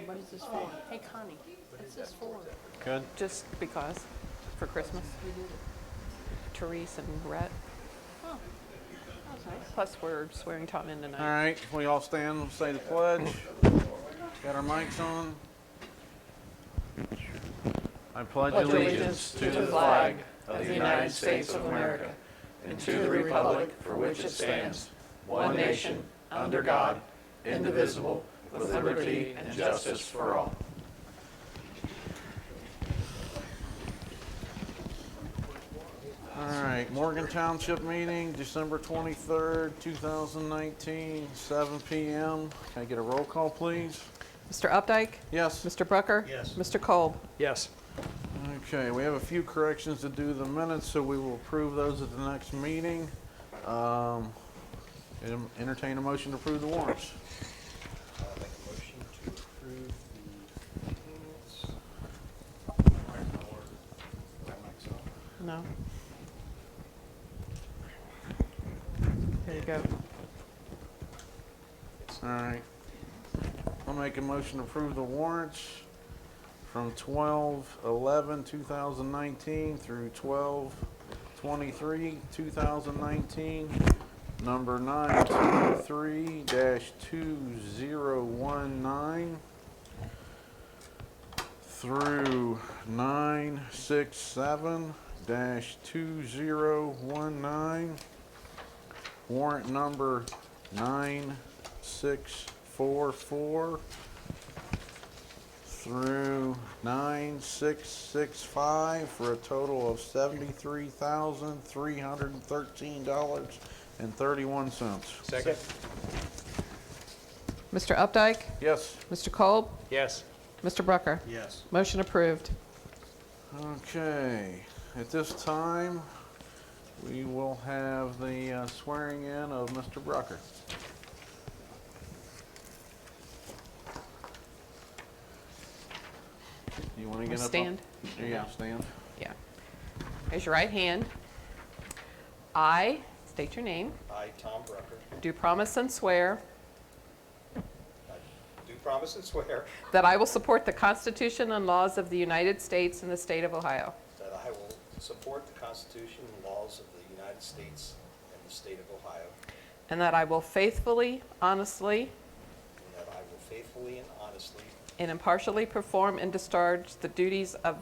What is this for? Hey, Connie, what's this for? Good. Just because, for Christmas. Therese and Rhett. Oh, that was nice. Plus, we're swearing Tom in All tonight. right, we all stand and say the pledge. Got our mics on. I pledge allegiance to the flag of the United States of America and to the republic for which it stands, one nation, under God, indivisible, with liberty and justice for all. All right, Morgan Township meeting, December 23rd, 2019, 7 p.m. Can I get a roll call, please? Mr. Updike? Yes. Mr. Brucker? Yes. Mr. Kolb? Yes. Okay, we have a few corrections to do the minutes, so we will approve those at the next meeting. Entertain a motion to approve the warrants. I'll make a motion to approve the No. There you go. All right. I'll make a motion to approve the warrants from 12/11/2019 through 12/23/2019. Number 923-2019 through 967-2019. Warrant number 9644 through 9665 for a total of $73,313.31. Second. Mr. Updike? Yes. Mr. Kolb? Yes. Mr. Brucker? Yes. Motion approved. Okay. At this time, we will have the swearing in of Mr. Brucker. You want to get up? Stand? Yeah, stand. Yeah. Raise your right hand. I state your name. I, Tom Brucker, Do promise and swear I do promise and swear that I will support the Constitution and laws of the United States and the state of Ohio, that I will support the Constitution and laws of the United States and the state of Ohio, and that I will faithfully, honestly, and that I will faithfully and honestly and impartially perform and discharge the duties of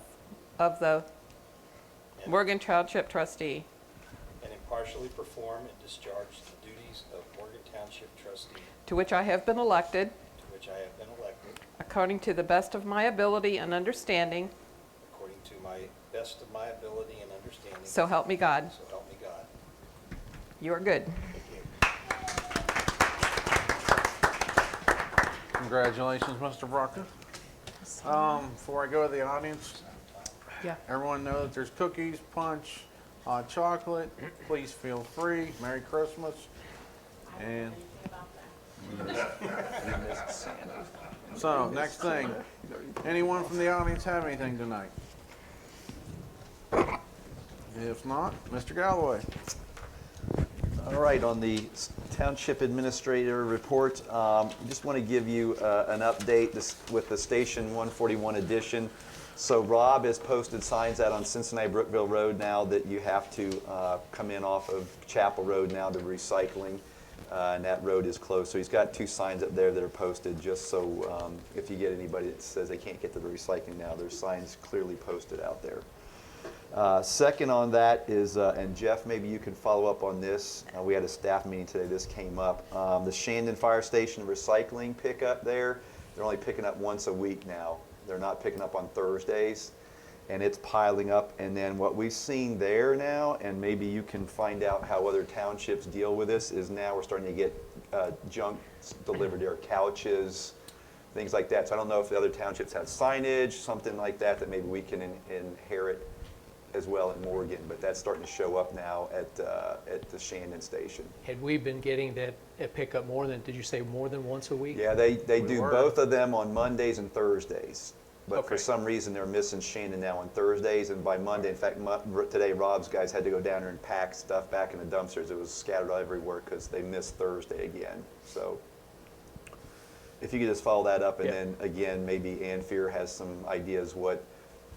the and Morgan Township trustee and impartially perform and discharge the duties of Morgan Township trustee, to which I have been elected to which I have been elected, according to the best of my ability and understanding, according to my best of my ability and understanding. so help me God. So help me God. You are good. Thank you. Congratulations, Mr. Brucker. Before I go to the audience, Yeah. everyone know that there's cookies, punch, hot chocolate. Please feel free. Merry Christmas. And so, next thing, anyone from the audience have anything tonight? If not, Mr. Galloway. All right, on the Township Administrator report, just want to give you an update with the Station 141 edition. So Rob has posted signs out on Cincinnati Brookville Road now that you have to come in off of Chapel Road now to recycling, and that road is closed. So he's got 2 signs up there that are posted just so if you get anybody that says they can't get to the recycling now, there's signs clearly posted out there. Second on that is, and Jeff, maybe you can follow up on this. We had a staff meeting today, this came up. The Shandon Fire Station recycling pickup there, they're only picking up once a week now. They're not picking up on Thursdays, and it's piling up. And then what we've seen there now, and maybe you can find out how other townships deal with this, is now we're starting to get junk delivered there, couches, things like that. So I don't know if the other townships have signage, something like that, that maybe we can inherit as well in Morgan, but that's starting to show up now at the Shandon station. Had we been getting that pickup more than, did you say more than once a week? Yeah, they do were. both of them on Mondays and Thursdays, but for Okay. some reason they're missing Shandon now on Thursdays, and by Monday, in fact, today Rob's guys had to go down there and pack stuff back in the dumpsters. It was scattered everywhere because they missed Thursday again. So if you could just follow that up, and Yeah. then again, maybe Anphier has some ideas what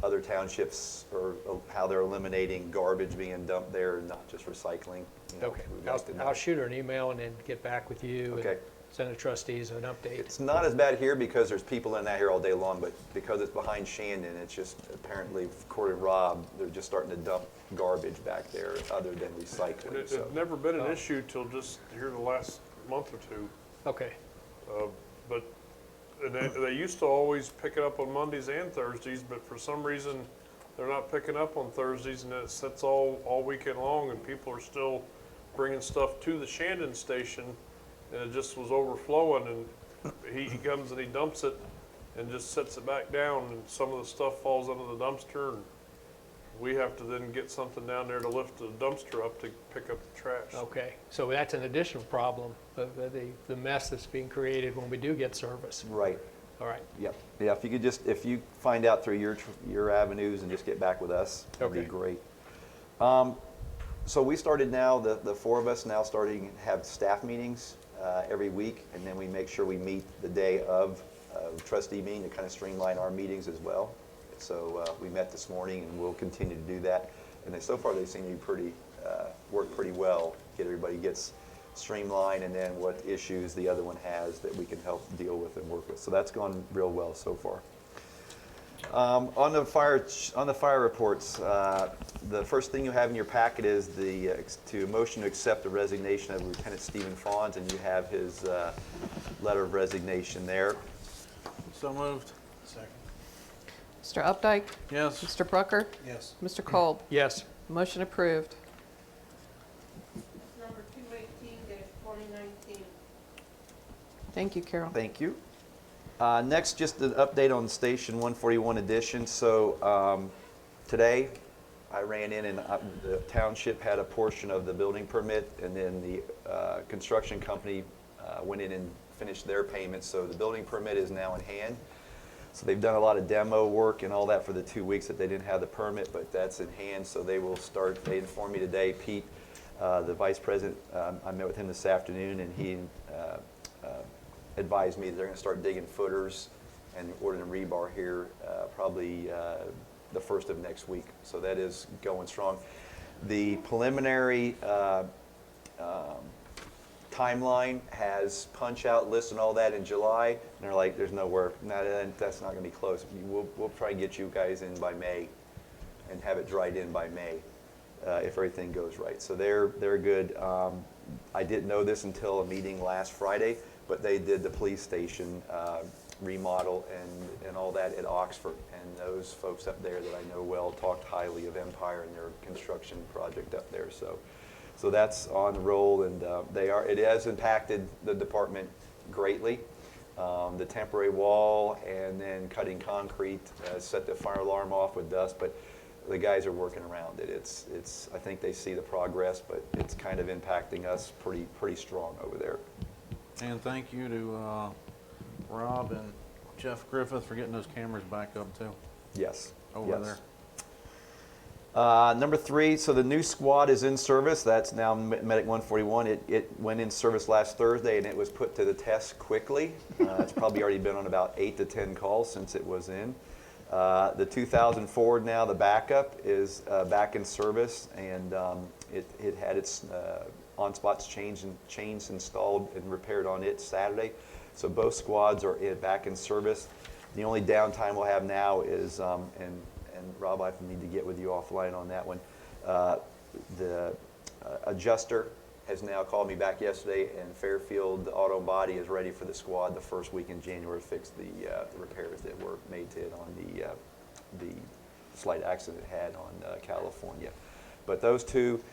other townships or how they're eliminating garbage being dumped there and not just recycling. You know, Okay, we'd like to know. I'll shoot her an email and then get back with you. Okay. And send the trustees an update. It's not as bad here because there's people in that here all day long, but because it's behind Shandon, it's just apparently, according to Rob, they're just starting to dump garbage back there other than And recycling. it's So never been an issue till just here the last month or two. Okay, But and they used to always pick it up on Mondays and Thursdays, but for some reason, they're not picking up on Thursdays, and it sits all weekend long, and people are still bringing stuff to the Shandon station, and it just was overflowing, and he comes and he dumps it and just sets it back down, and some of the stuff falls into the dumpster, and we have to then get something down there to lift the dumpster up to pick up the trash. okay. So that's an additional problem, the mess that's being created when we do get service. right. All right, Yep. Yeah, if you find out through your avenues and just get back with us, that'd be Okay. great. So we started now, the four of us now starting to have staff meetings every week, and then we make sure we meet the day of trustee meeting to kind of streamline our meetings as well. So we met this morning, and we'll continue to do that. And so far, they seem to be work pretty well. Everybody gets streamlined, and then what issues the other one has that we can help deal with and work with. So that's gone real well so far. On the fire reports, the first thing you have in your packet is the motion to accept the resignation of Lieutenant Stephen Fawns, and you have his letter of resignation there. So moved. Second. Mr. Updike? Yes. Mr. Brucker? Yes. Mr. Kolb? yes, Motion approved. Number 218-2019. Thank you, Carol. Thank you. Next, just an update on Station 141 addition. So today, I ran in and the township had a portion of the building permit, and then the construction company went in and finished their payment. So the building permit is now in hand. So they've done a lot of demo work and all that for the 2 weeks that they didn't have the permit, but that's in hand. So they will start. They informed me today, Pete, the vice president. I met with him this afternoon, and he advised me that they're going to start digging footers and ordering rebar here probably the first of next week. So that is going strong. The preliminary timeline has punch out lists and all that in July, and they're like, there's nowhere, that's not going to be close. We'll try and get you guys in by May and have it dried in by May if everything goes right. So they're good. I didn't know this until a meeting last Friday, but they did the police station remodel and all that at Oxford, and those folks up there that I know well talked highly of Empire and their construction project up there. So that's on the roll, and it has impacted the department greatly. The temporary wall and then cutting concrete set the fire alarm off with dust, but the guys are working around it. It's I think they see the progress, but it's kind of impacting us pretty strong over there. And thank you to Rob and Jeff Griffith for getting those cameras back up too, Yes. over yes. there. Number 3, so the new squad is in service. That's now Medic 141. It went in service last Thursday, and it was put to the test quickly. It's probably already been on about 8 to 10 calls since it was in. The 2000 Ford now, the backup, is back in service, and it had its on-spots chains installed and repaired on it Saturday. So both squads are back in service. The only downtime we'll have now is, and Rob, I need to get with you offline on that one. The adjuster has now called me back yesterday, and Fairfield Auto Body is ready for the squad the first week in January to fix the repairs that were made to it on the slight accident it had on California. But those two,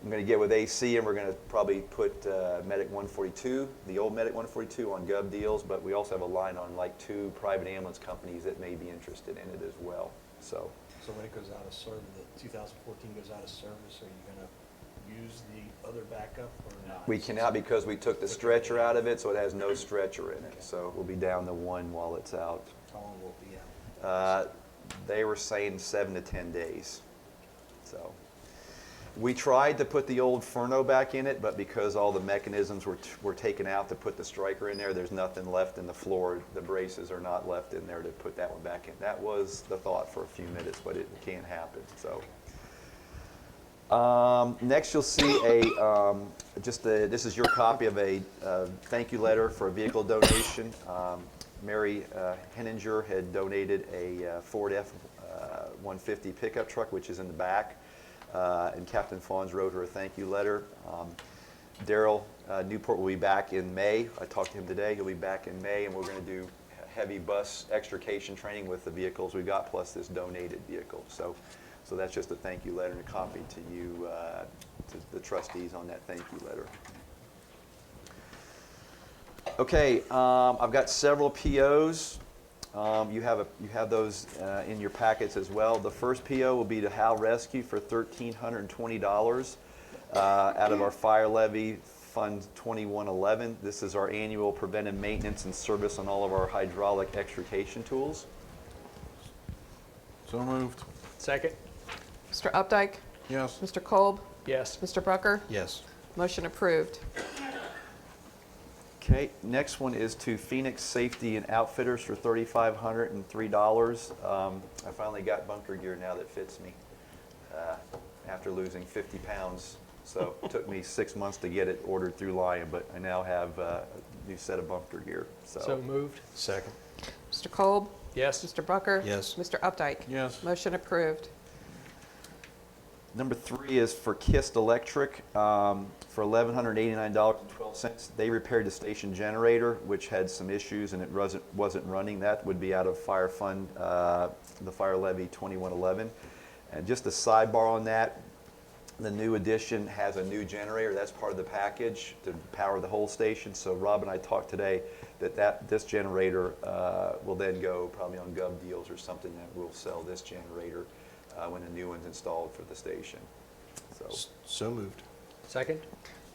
I'm going to get with AC, and we're going to probably put Medic 142, the old Medic 142, on gov deals, but we also have a line on like 2 private ambulance companies that may be interested in it as well. So when it goes out of service, the 2014 goes out of service, are you going to use the other backup or not? we cannot, because we took the stretcher out of it, so it has no stretcher in it. So we'll be down to 1 while it's out. How long will it be out? They were saying 7 to 10 days. So We tried to put the old Furno back in it, but because all the mechanisms were taken out to put the striker in there, there's nothing left in the floor. The braces are not left in there to put that one back in. That was the thought for a few minutes, but it can't happen. So next, you'll see this is your copy of a thank you letter for a vehicle donation. Mary Henninger had donated a Ford F-150 pickup truck, which is in the back. And Captain Fawns wrote her a thank you letter. Daryl Newport will be back in May. I talked to him today. He'll be back in May, and we're going to do heavy bus extrication training with the vehicles we got, plus this donated vehicle. So that's just a thank you letter and a copy to you, to the trustees on that thank you letter. Okay, I've got several POs. You have those in your packets as well. The first PO will be to Hal Rescue for $1,320 out of our fire levy fund 2111. This is our annual preventive maintenance and service on all of our hydraulic extrication tools. So moved. Second? Mr. Updike? Yes. Mr. Kolb? Yes. Mr. Brucker? Yes. Motion approved. Okay, next one is to Phoenix Safety and Outfitters for $3,503. I finally got bunker gear now that fits me after losing 50 pounds. So it took me 6 months to get it ordered through Lion, but I now have a new set of bunker gear. So moved. Second. Mr. Kolb? Yes. Mr. Brucker? Yes. Mr. Updike? Yes. Motion approved. Number 3 is for Kist Electric for $1,189.12. They repaired the station generator, which had some issues and it wasn't running. That would be out of fire fund, the fire levy 2111. And just a sidebar on that, the new addition has a new generator. That's part of the package to power the whole station. So Rob and I talked today that this generator will then go probably on Gov Deals or something, that we'll sell this generator when a new one's installed for the station. So moved. Second?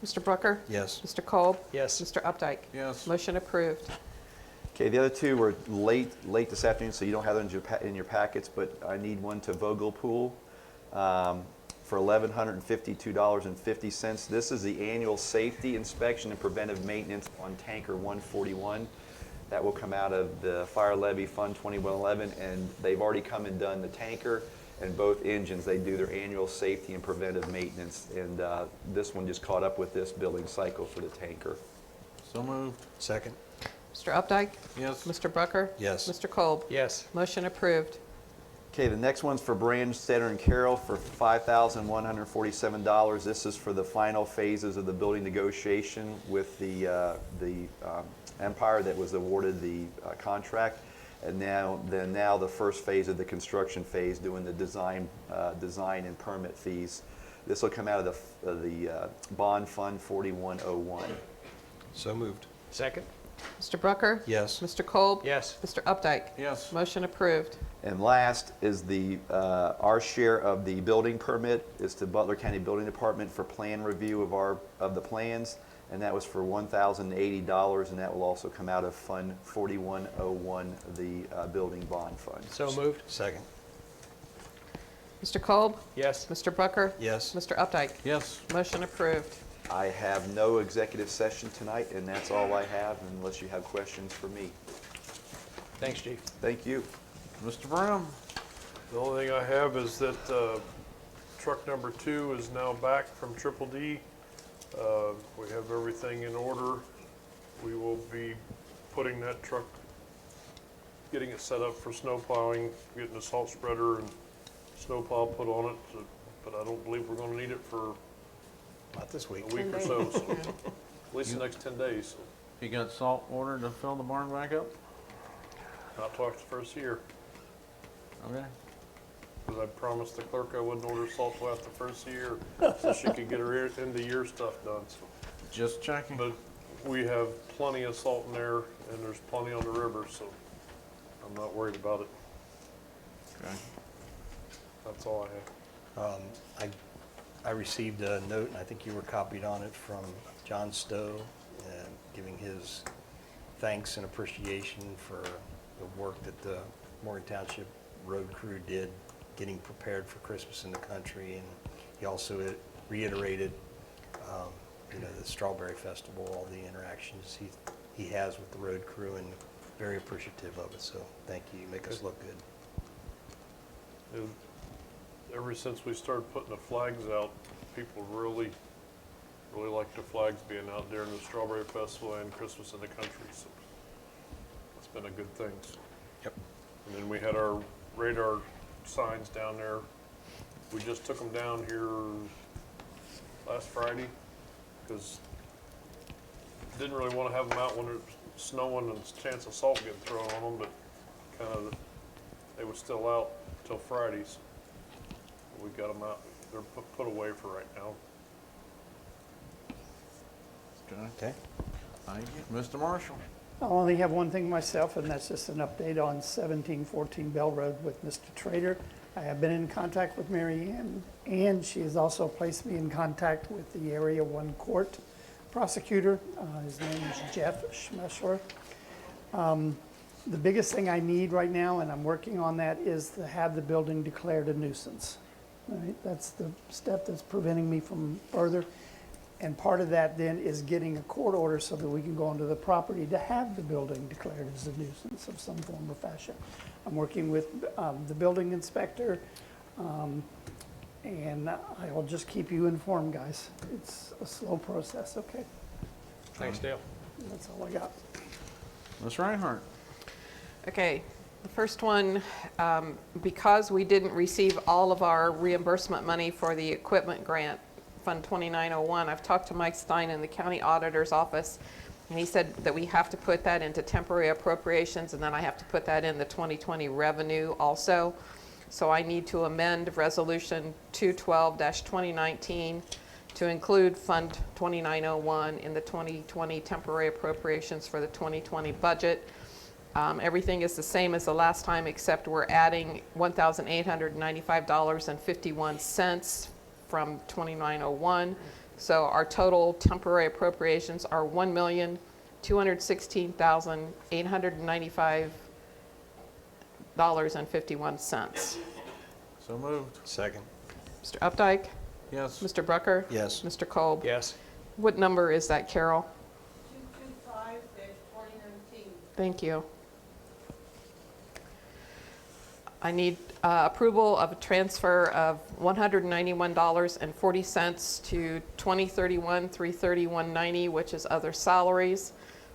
Mr. Brucker? Yes. Mr. Kolb? Yes. Mr. Updike? Yes. Motion approved. Okay, the other two were late this afternoon, so you don't have them in your packets, but I need one to Vogel Pool for $1,152.50. This is the annual safety inspection and preventive maintenance on tanker 141. That will come out of the fire levy fund 2111, and they've already come and done the tanker and both engines. They do their annual safety and preventive maintenance, and this one just caught up with this billing cycle for the tanker. So moved. Second. Mr. Updike? Yes. Mr. Brucker? Yes. Mr. Kolb? Yes. Motion approved. Okay, the next one's for Brand, Stetter, and Carroll for $5,147. This is for the final phases of the building negotiation with the Empire that was awarded the contract. And now the first phase of the construction phase, doing the design and permit fees. This will come out of the bond fund 4101. So moved. Second? Mr. Brucker? Yes. Mr. Kolb? Yes. Mr. Updike? Yes. Motion approved. And last is our share of the building permit is to Butler County Building Department for plan review of the plans, and that was for $1,080, and that will also come out of Fund 4101, the building bond fund. So moved. Second. Mr. Kolb? Yes. Mr. Brucker? Yes. Mr. Updike? Yes. Motion approved. I have no executive session tonight, and that's all I have, unless you have questions for me. Thanks, Chief. Thank you. Mr. Brown? The only thing I have is that truck number 2 is now back from Triple D. We have everything in order. We will be putting that truck, getting it set up for snow plowing, getting a salt spreader and snow plow put on it, but I don't believe we're gonna need it for Not this week. a week or so, so at least the next 10 days. So You got salt ordered to fill the barn back up? not till after the first year, Okay. because I promised the clerk I wouldn't order salt till after the first year, so she could get her end of year stuff done. So, Just checking. but we have plenty of salt in there, and there's plenty on the river, so I'm not worried about it. Okay. That's all I have. I received a note, and I think you were copied on it, from John Stowe, giving his thanks and appreciation for the work that the Morgan Township road crew did getting prepared for Christmas in the country, and he also reiterated, the Strawberry Festival, all the interactions he has with the road crew, and very appreciative of it. So thank you. You make us look good. And ever since we started putting the flags out, people really like the flags being out during the Strawberry Festival and Christmas in the Country. So it's been a good thing. Yep. And then we had our radar signs down there. We just took them down here last Friday because didn't really want to have them out when it's snowing and chance of salt getting thrown on them, but kind of they were still out till Fridays. We got them out. They're put away for right now. Okay. Thank you. Mr. Marshall? I only have one thing myself, and that's just an update on 1714 Bell Road with Mr. Trader. I have been in contact with Mary Ann, and she has also placed me in contact with the Area 1 Court prosecutor. His name is Jeff Schmesler. The biggest thing I need right now, and I'm working on that, is to have the building declared a nuisance. All right, that's the step that's preventing me from further. And part of that then is getting a court order so that we can go onto the property to have the building declared as a nuisance of some form or fashion. I'm working with the building inspector, and I will just keep you informed, guys. It's a slow process, okay? Thanks, Dale. That's all I got. Ms. Reinhardt? Okay, the first one, because we didn't receive all of our reimbursement money for the equipment grant, Fund 2901, I've talked to Mike Stein in the county auditor's office, and he said that we have to put that into temporary appropriations, and then I have to put that in the 2020 revenue also. So I need to amend Resolution 212-2019 to include Fund 2901 in the 2020 temporary appropriations for the 2020 budget. Everything is the same as the last time, except we're adding $1,895.51 from 2901. So our total temporary appropriations are $1,216,895.51. So moved. Second. Mr. Updike? Yes. Mr. Brucker? Yes. Mr. Kolb? Yes. What number is that, Carol? 225-2019. Thank you. I need approval of a transfer of $191.40 to 2031-33190, which is other salaries,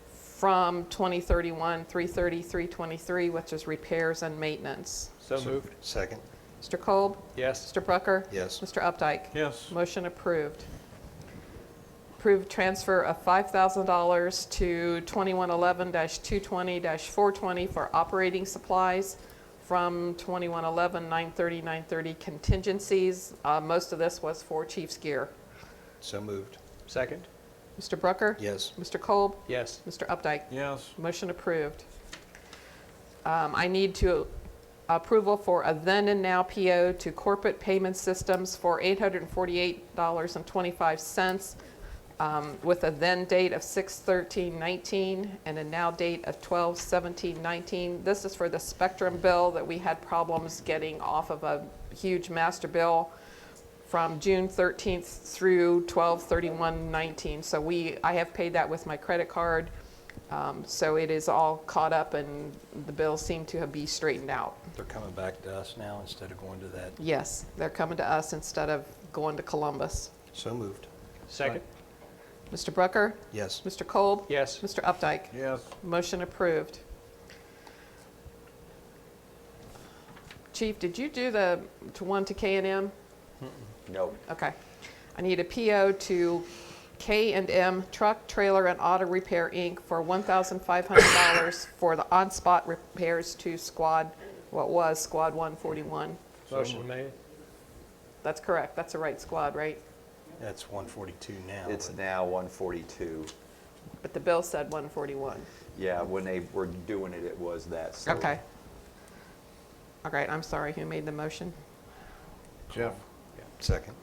from 2031-33323, which is repairs and maintenance. So moved. Second. Mr. Kolb? Yes. Mr. Brucker? Yes. Mr. Updike? Yes. Motion approved. Approved transfer of $5,000 to 2111-220-420 for operating supplies from 2111-930-930 contingencies. Most of this was for Chief's gear. So moved. Second. Mr. Brucker? Yes. Mr. Kolb? Yes. Mr. Updike? Yes. Motion approved. I need to approval for a then and now PO to Corporate Payment Systems for $848.25, with a then date of 6/13/19 and a now date of 12/17/19. This is for the Spectrum bill that we had problems getting off of a huge master bill from June 13th through 12/31/19. So I have paid that with my credit card. So it is all caught up and the bills seem to be straightened out. They're coming back to us now instead of going to that. Yes, they're coming to us instead of going to Columbus. So moved. Second. Mr. Brucker? Yes. Mr. Kolb? Yes. Mr. Updike? Yes. Motion approved. Chief, did you do the one to K&M? No. Okay. I need a PO to K&M Truck, Trailer, and Auto Repair, Inc. for $1,500 for the on-spot repairs to Squad 141. Motion made. That's correct. That's the right squad, right? That's 142 now. It's but now 142. But the bill said 141. Yeah, when they were doing it, it was that. So Okay. All right, I'm sorry. Who made the motion? Jeff? Second.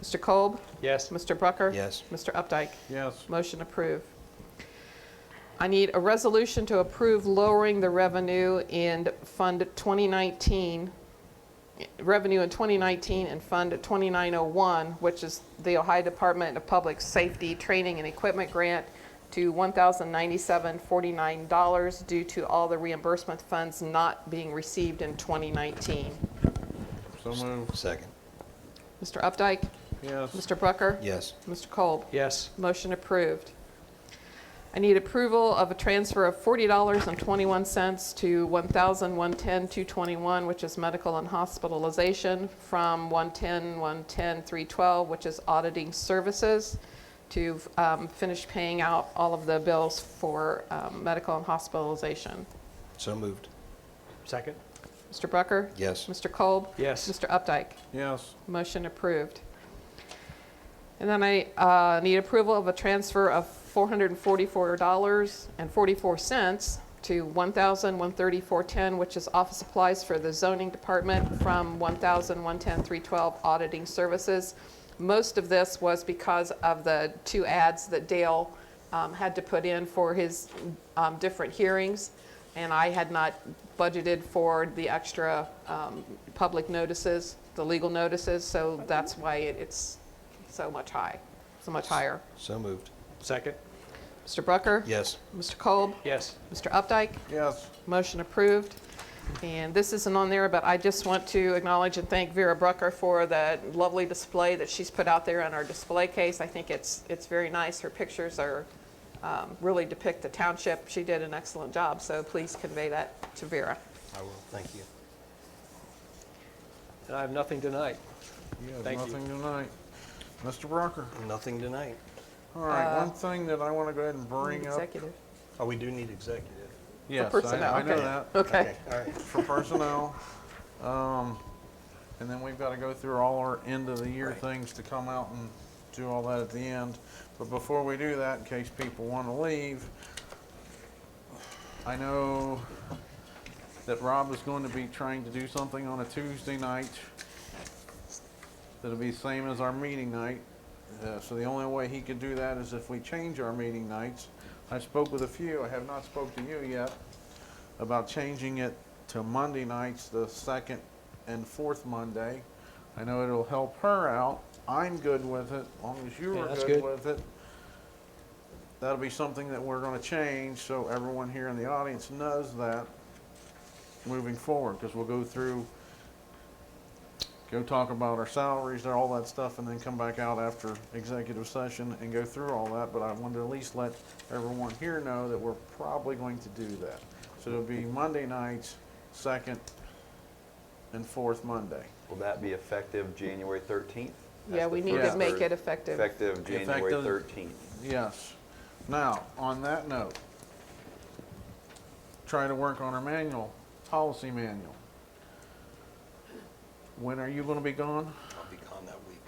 Mr. Kolb? Yes. Mr. Brucker? Yes. Mr. Updike? Yes. Motion approved. I need a resolution to approve lowering the revenue in Fund 2019 revenue in 2019 and fund 2901, which is the Ohio Department of Public Safety Training and Equipment Grant, to $1,097.49 due to all the reimbursement funds not being received in 2019. So moved. Second. Mr. Updike? Yes. Mr. Brucker? Yes. Mr. Kolb? Yes. Motion approved. I need approval of a transfer of $40.21 to $1,110,221, which is medical and hospitalization, from $110,312, which is auditing services, to finish paying out all of the bills for medical and hospitalization. So moved. Second. Mr. Brucker? Yes. Mr. Kolb? Yes. Mr. Updike? Yes. Motion approved. And then I need approval of a transfer of $444.44 to $1,134.10, which is office supplies for the zoning department, from $1,110,312 auditing services. Most of this was because of the 2 ads that Dale had to put in for his different hearings, and I had not budgeted for the extra public notices, the legal notices, so that's why it's so much higher. So moved. Second. Mr. Brucker? Yes. Mr. Kolb? Yes. Mr. Updike? Yes. Motion approved. And this isn't on there, but I just want to acknowledge and thank Vera Brucker for the lovely display that she's put out there on our display case. I think it's very nice. Her pictures are really depict the township. She did an excellent job, so please convey that to Vera. I will. Thank you. And I have nothing tonight. You have Thank you. nothing tonight. Mr. Brucker? Nothing tonight. All right, one thing that I want to go ahead and bring up. Executive. Oh, we do need executive. Yes, personnel, I know okay. that. Okay. All right. For personnel. And then we've got to go through all our end of the year Right. things to come out and do all that at the end. But before we do that, in case people want to leave, I know that Rob is going to be trying to do something on a Tuesday night that'll be the same as our meeting night. So the only way he could do that is if we change our meeting nights. I spoke with a few, I have not spoke to you yet, about changing it to Monday nights, the second and fourth Monday. I know it'll help her out. I'm good with it, as long as you Yeah, are that's good good. with it. That'll be something that we're gonna change, so everyone here in the audience knows that moving forward, because we'll go through, go talk about our salaries and all that stuff, and then come back out after executive session and go through all that. But I wanted to at least let everyone here know that we're probably going to do that. So it'll be Monday nights, second and fourth Monday. Will that be effective January 13th? Yeah, we need to make it effective. Effective January Effective- 13th. Yes. Now, on that note, try to work on our manual, policy manual. When are you gonna be gone? I'll be gone that week.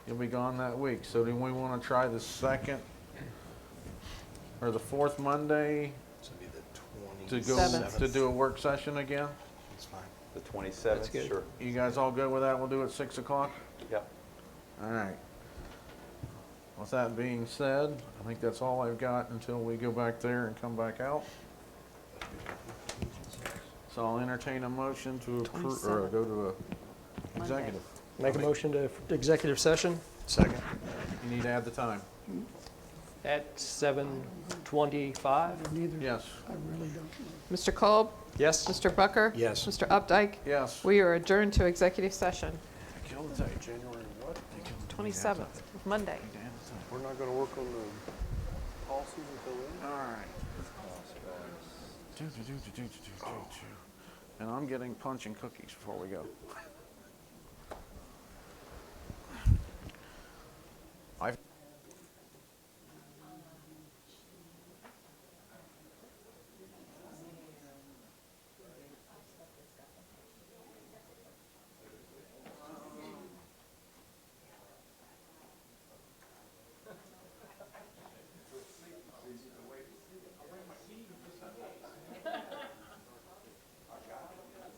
You'll be gone that week. So do we wanna try the second or the fourth Monday So it'll be to the go, 27th. to do a work session again? That's fine. The 27th? That's good. Sure. You guys all good with that? We'll do it 6 o'clock? Yep. All right. With that being said, I think that's all I've got until we go back there and come back out. So I'll entertain a motion to approve, or 27th. go to a executive. Make a motion to executive session Second. You need to add the time. at 7:25. Neither, Yes. I really don't know. Mr. Kolb? Yes? Mr. Brucker? Yes. Mr. Updike? Yes. We are adjourned to executive session, Kill the time. January what? 27th, Monday. We're not gonna work on the policies until then? All right. And I'm getting punch and cookies before we go. I've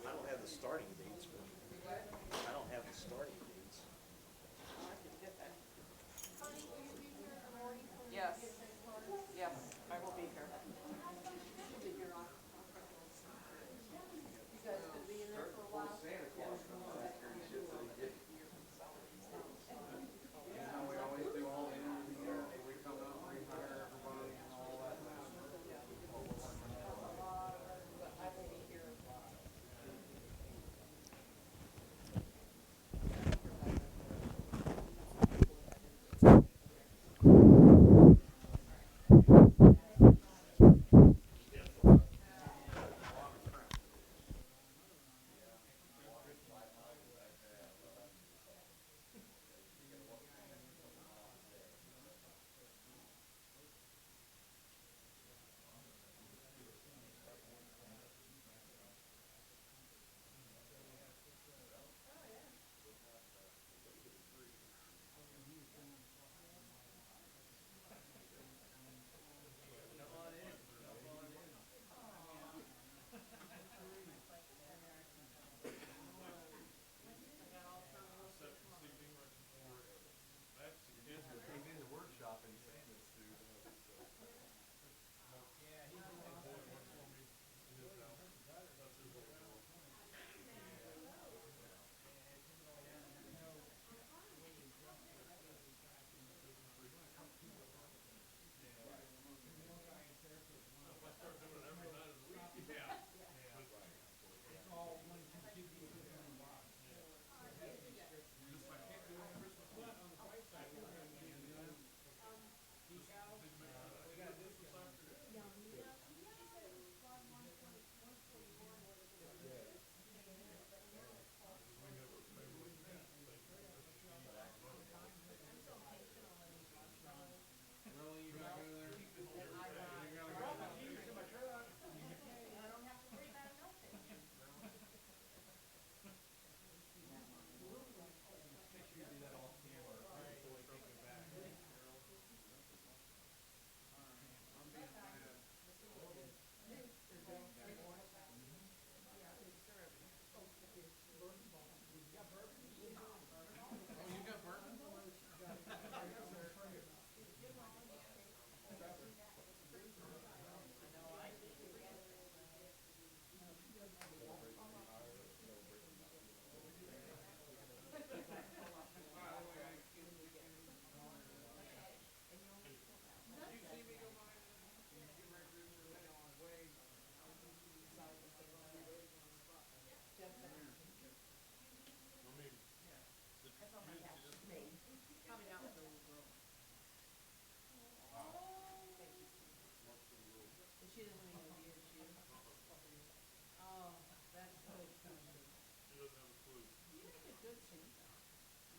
I don't have the starting dates, but I don't have the starting dates.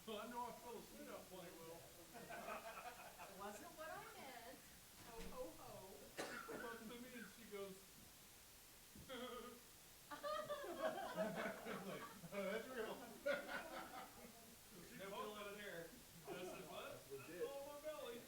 I know I fell asleep out plenty well. Wasn't what I meant. Ho, ho, ho. She comes to me and she goes, that's real. She no feel out of there. I said, what? That's legit. That's all on my belly.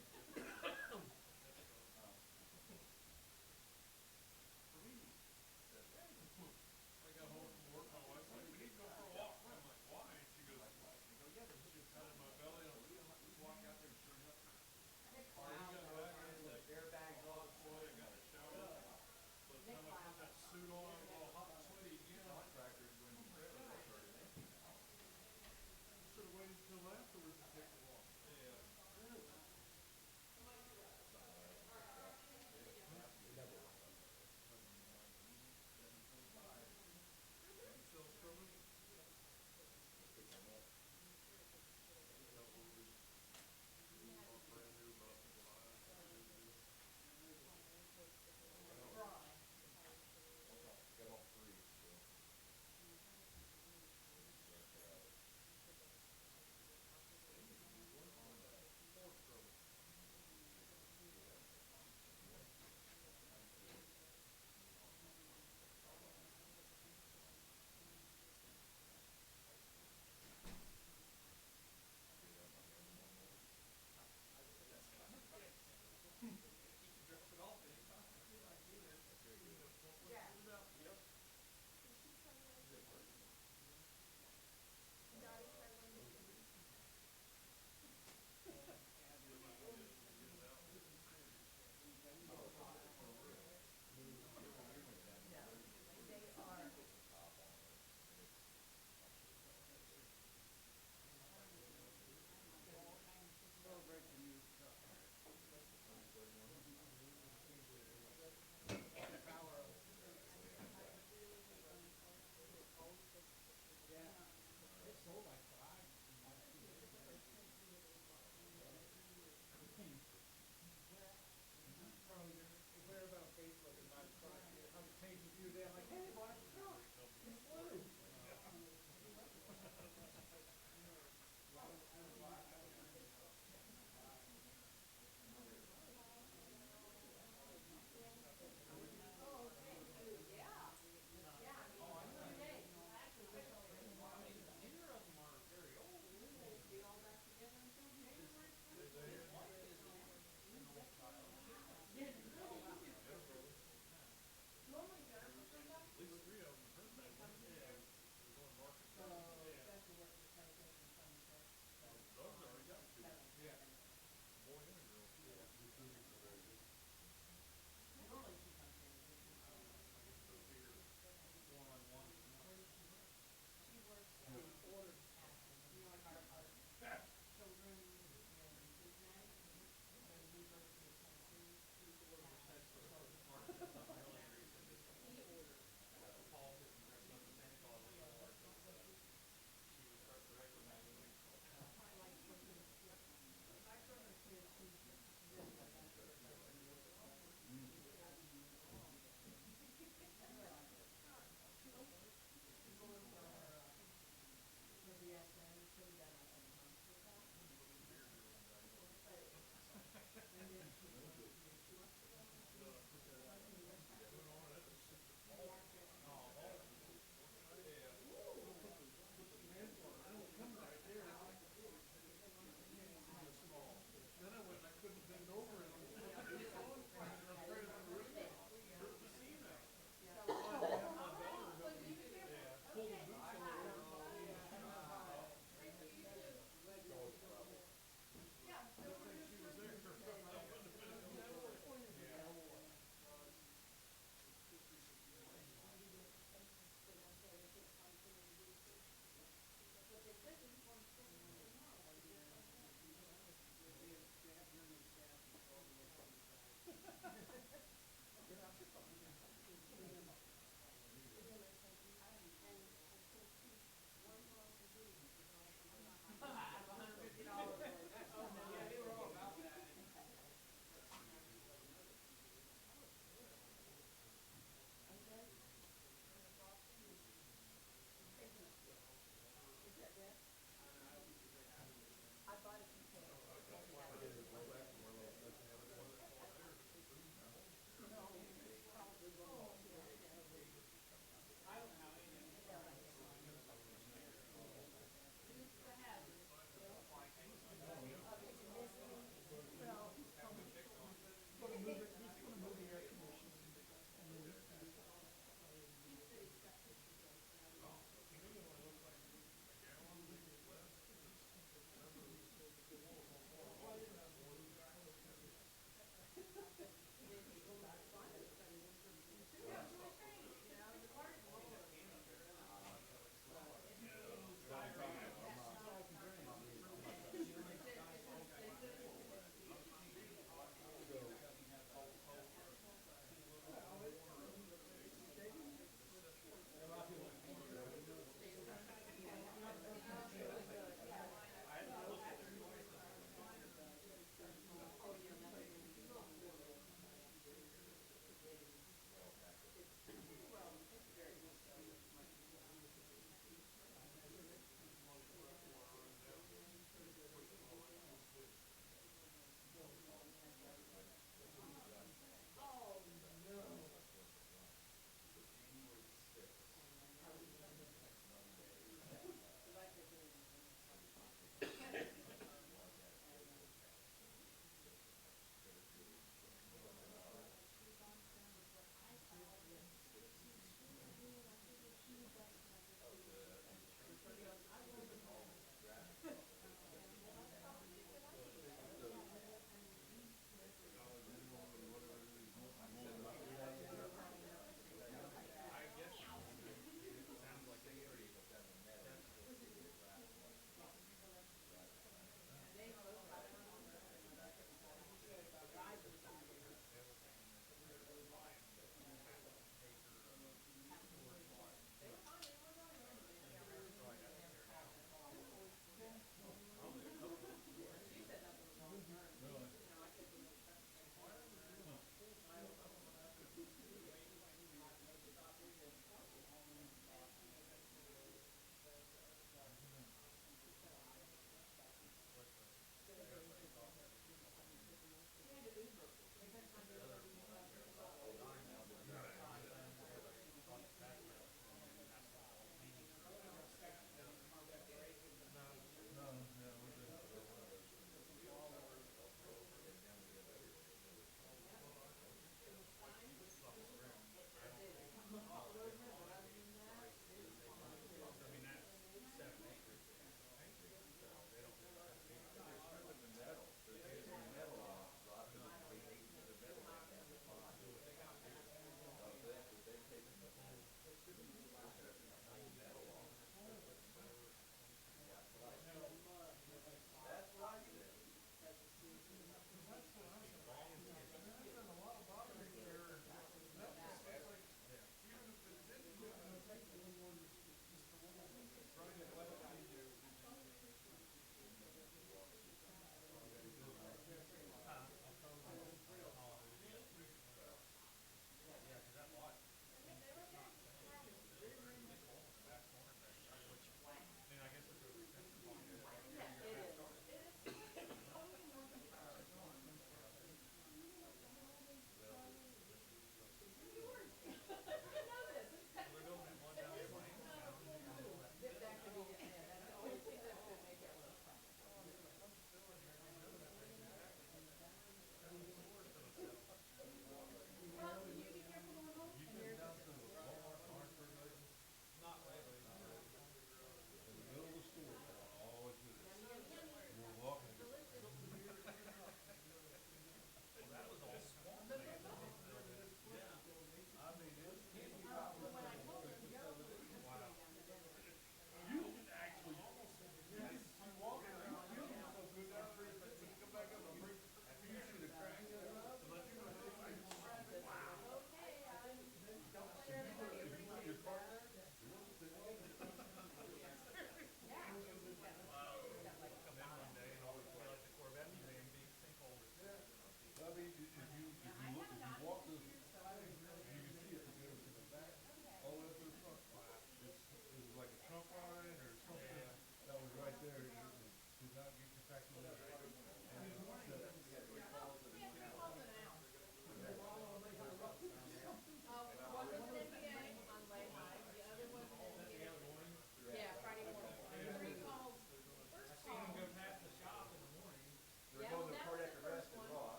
I got home from work, my wife's like, we need to go for a walk. I'm like, why? She goes, what? I go, yeah, there's just kind of my belly. I'm like,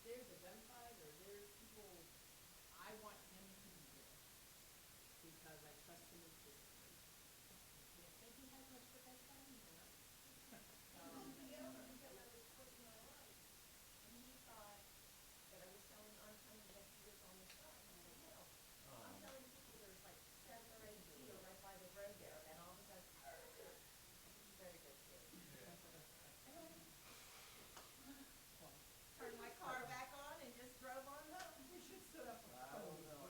there's identified or there's people, I want him to be there because I trust him implicitly. I can't say he has much for that time, you know. Pulled me over because I was quitting my life, and he thought that I was telling on time that he was on the side. I said, no, I'm telling people there's like 7 or 8 deer right by the road there, and all of a sudden, he's very good too. Turned my car back on and just drove on home. We should set up a code.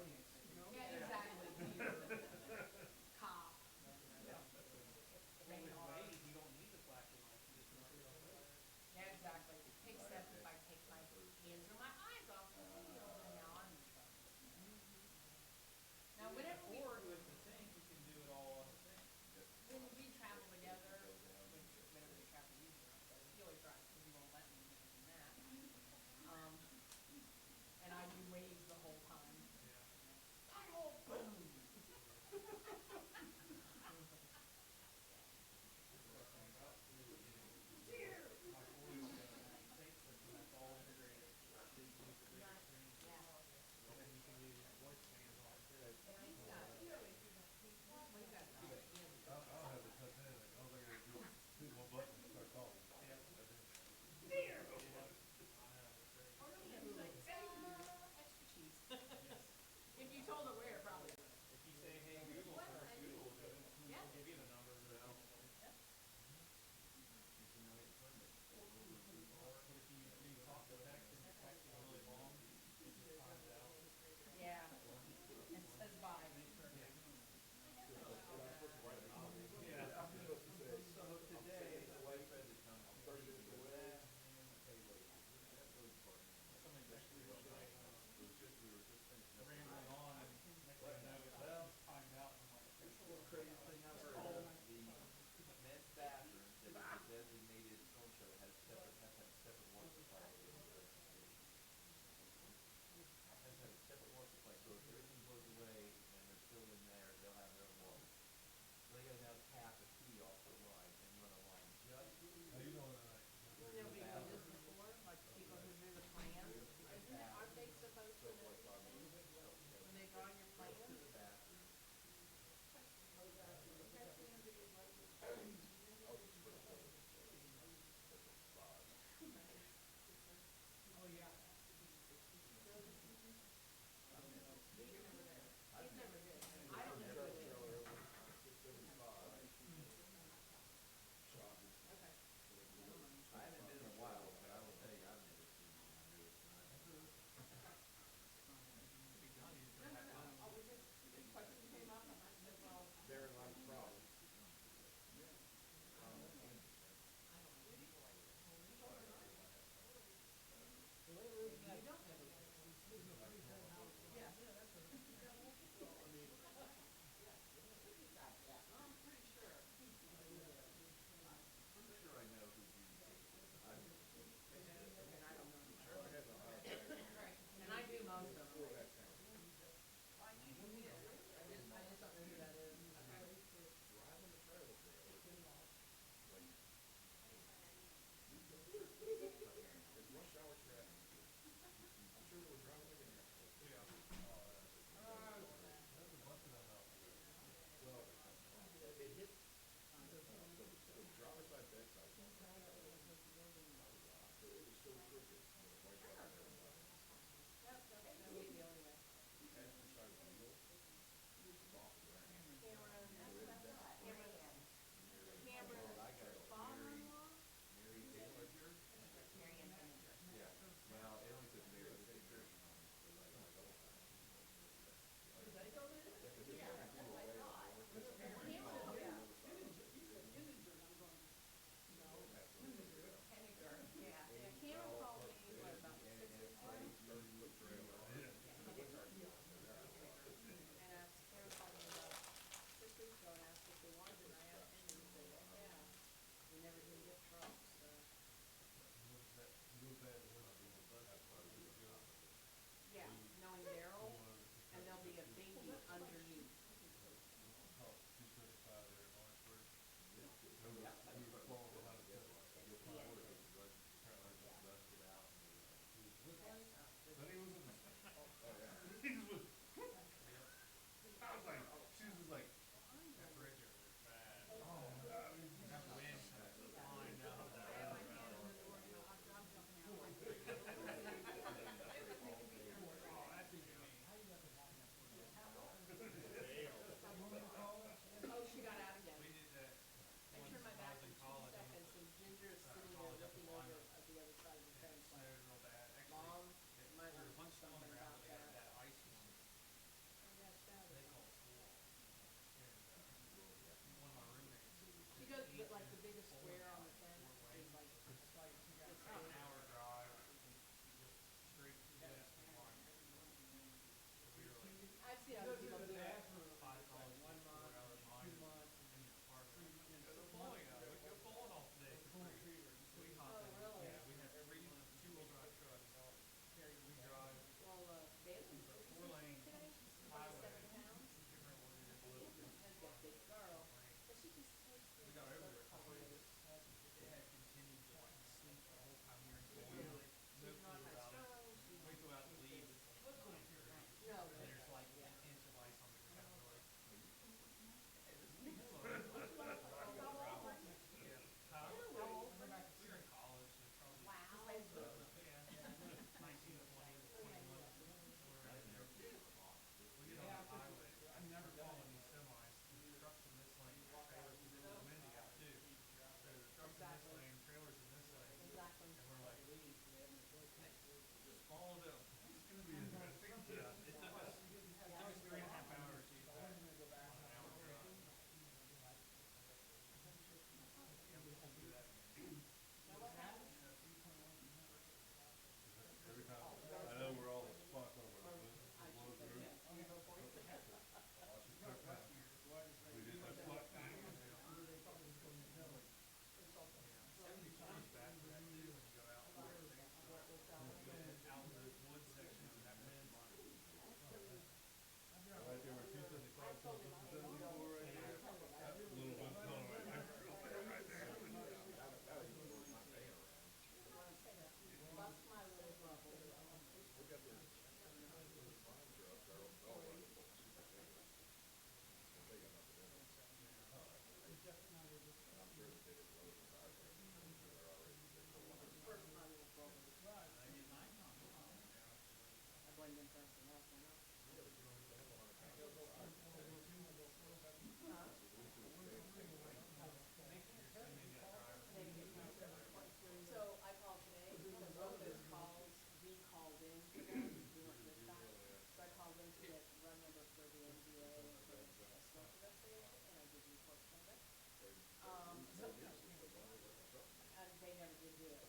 And they never did do it.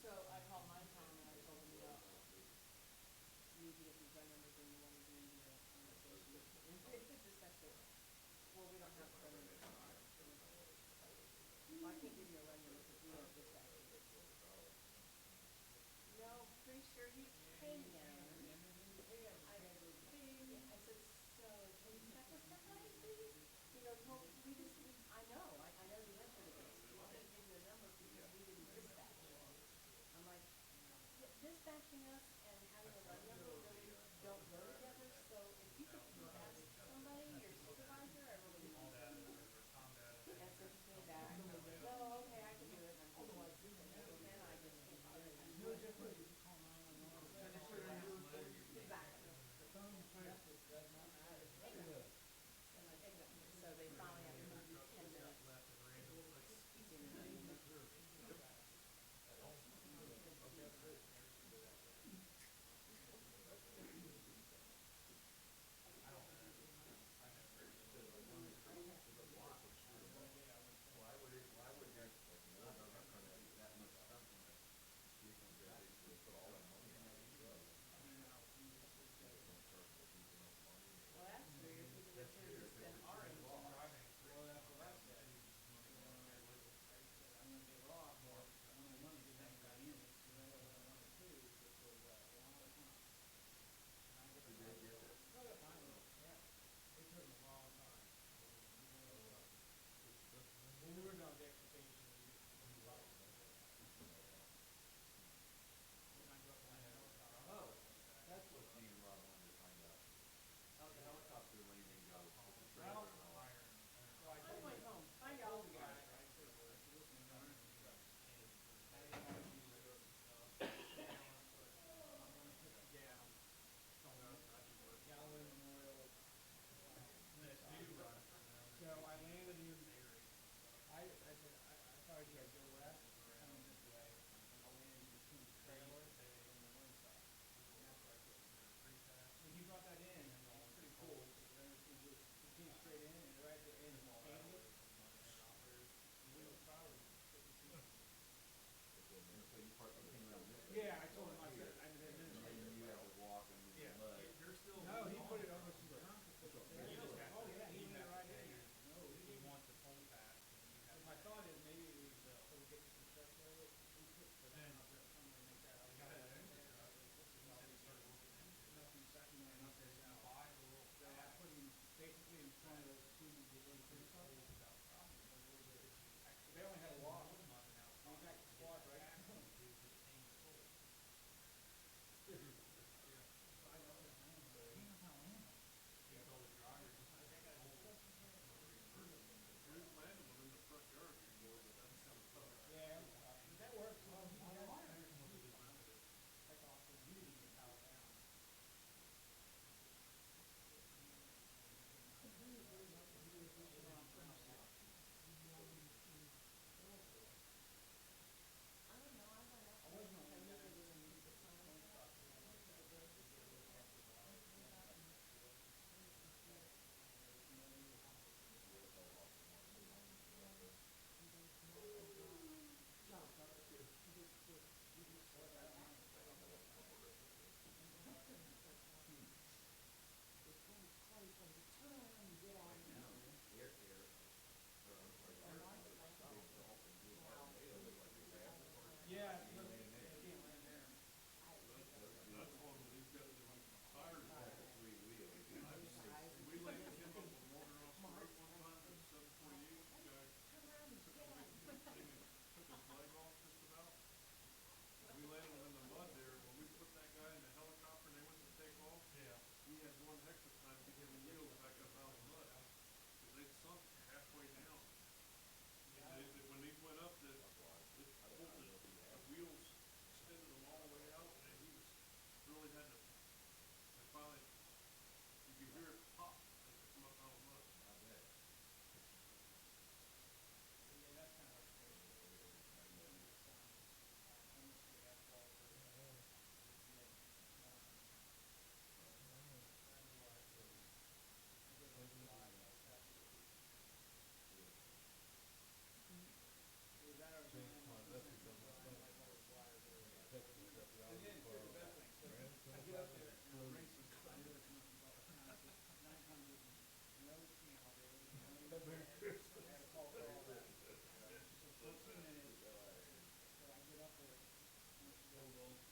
So I called my town and I told them, you need to get these phone numbers and you want to do, conversations. And they just said, well, we don't have phone numbers. Well, I can't give you a phone number because we have dispatchers. No, pretty sure you can. I said, so can you check with somebody, please? He goes, well, I know the answer to this. We can't give you a number because we didn't dispatch you. I'm like, dispatching us and having a run number really don't go together, so if you could ask somebody, your supervisor, I really would like that. And so he came back and he goes, oh, okay, I can do it. And I'm thinking, well, can I just think other than no different. Exactly. Exactly. So they finally had to move 10 minutes.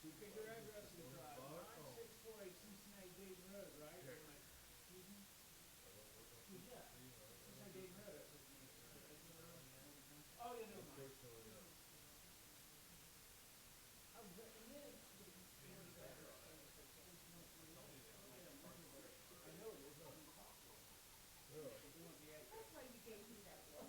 Because your address is 9648 Cincinnati Dayton Road, right? I'm like, excuse me? Who's that? Cincinnati Dayton Road. I said, oh, yeah, never mind. I was, and then, where's that? I know it is, but I'm talking. That's why you gave me that look.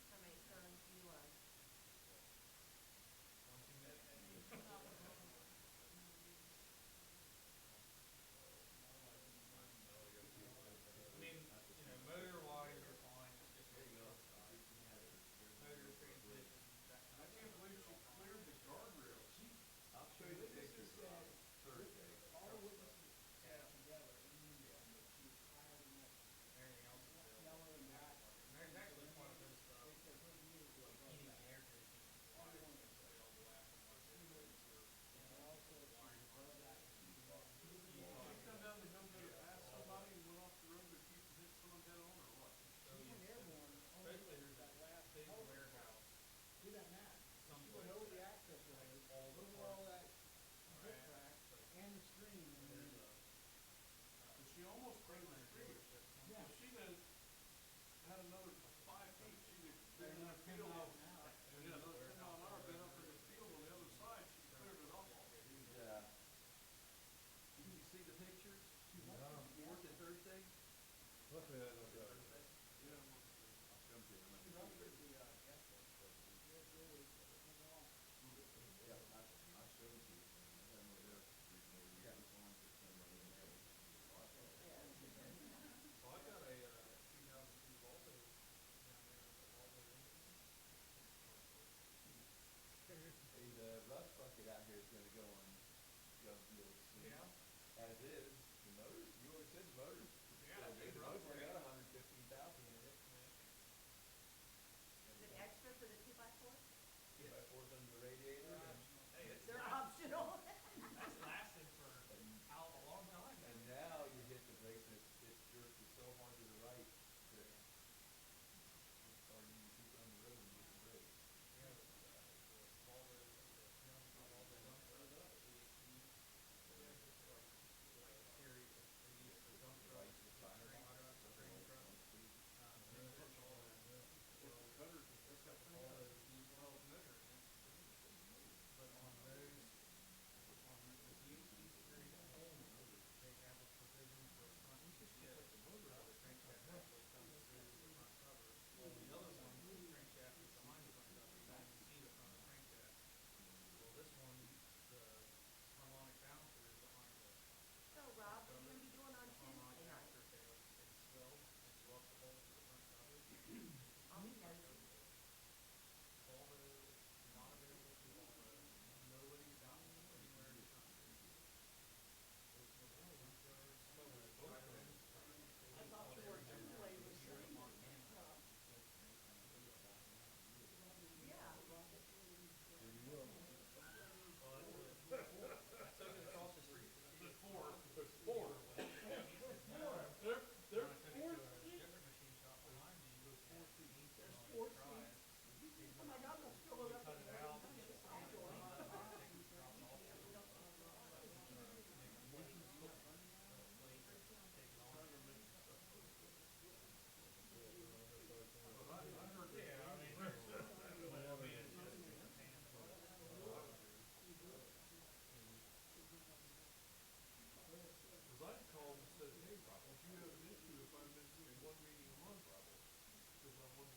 How many turns do you want? All the witnesses sat together in uniform, but she was higher than us. Yellow and black. They said her view was above that. Everyone was said. She was, and they all said she was above that. She come down to go pass somebody and went off the road to keep hit someone head on or what? She went airborne only that last warehouse. Do that now. She went over the access road, over all that riprap and the stream and then. But she almost cleared the street. Yeah. If she'd have had another 5 feet, she'd have been in that 10 field. miles an hour. Yeah, another 10 mile an hour, been up in the field on the other side, she cleared it off. Yeah. Did you see the pictures? Fourth and Thursday? Luckily, I don't Thursday? Yeah. I'll show them to you. She ruptured the gasket. It really went wrong. Yeah, I showed them to you. I don't know where they're reasonable. Yeah. Which ones are somebody in there? Well, I got a 2002 Volvo down there, a Volvo engine. Hey, the rust bucket out here is gonna go on gov deals soon. Yeah. As is, the motors, you always said the motors. Yeah, The they motor's run only got great. 115,000 in it. Is it extra for the 2x4? 2x4s under the radiator and. They're optional. That's lasted for how a long time. And now you hit the brakes and it jerks you so hard to the right that it's hard to keep it on the road and get the brakes. Yeah, Volvo, Volvo dump truck, PhD. Like series, they use for dump trucks, Fire train trucks, train trucks. All those diesel motor in it.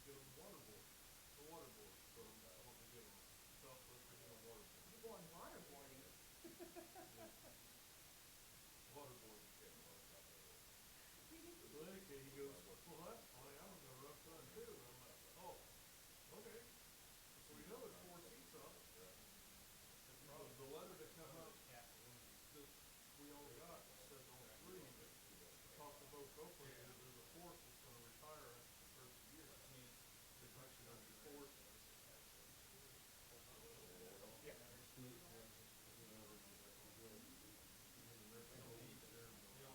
get them waterboard, the waterboard, so I'm wanting to get them Southwest Virginia waterboard. You going waterboarding? Waterboard. So anyway, he goes, well, that's funny, I was in a rough time too, and I'm like, oh, okay. So we know there's 4 seats up. The letter that come up that we all got said only 3, but we talked to both operators, there's a 4th that's gonna retire after the first year. There's actually gonna be 4.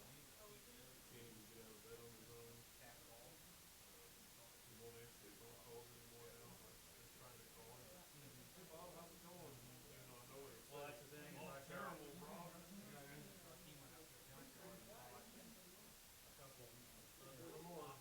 Can't even get out of bed on his own. He won't answer his phone calls anymore now. I've been trying to call him. Hey Bob, how's it going? You know, I know what he said. Well, that's the thing. Oh, Right there. terrible, Rob. The trustee went out to the junkyard and bought a couple other Come on.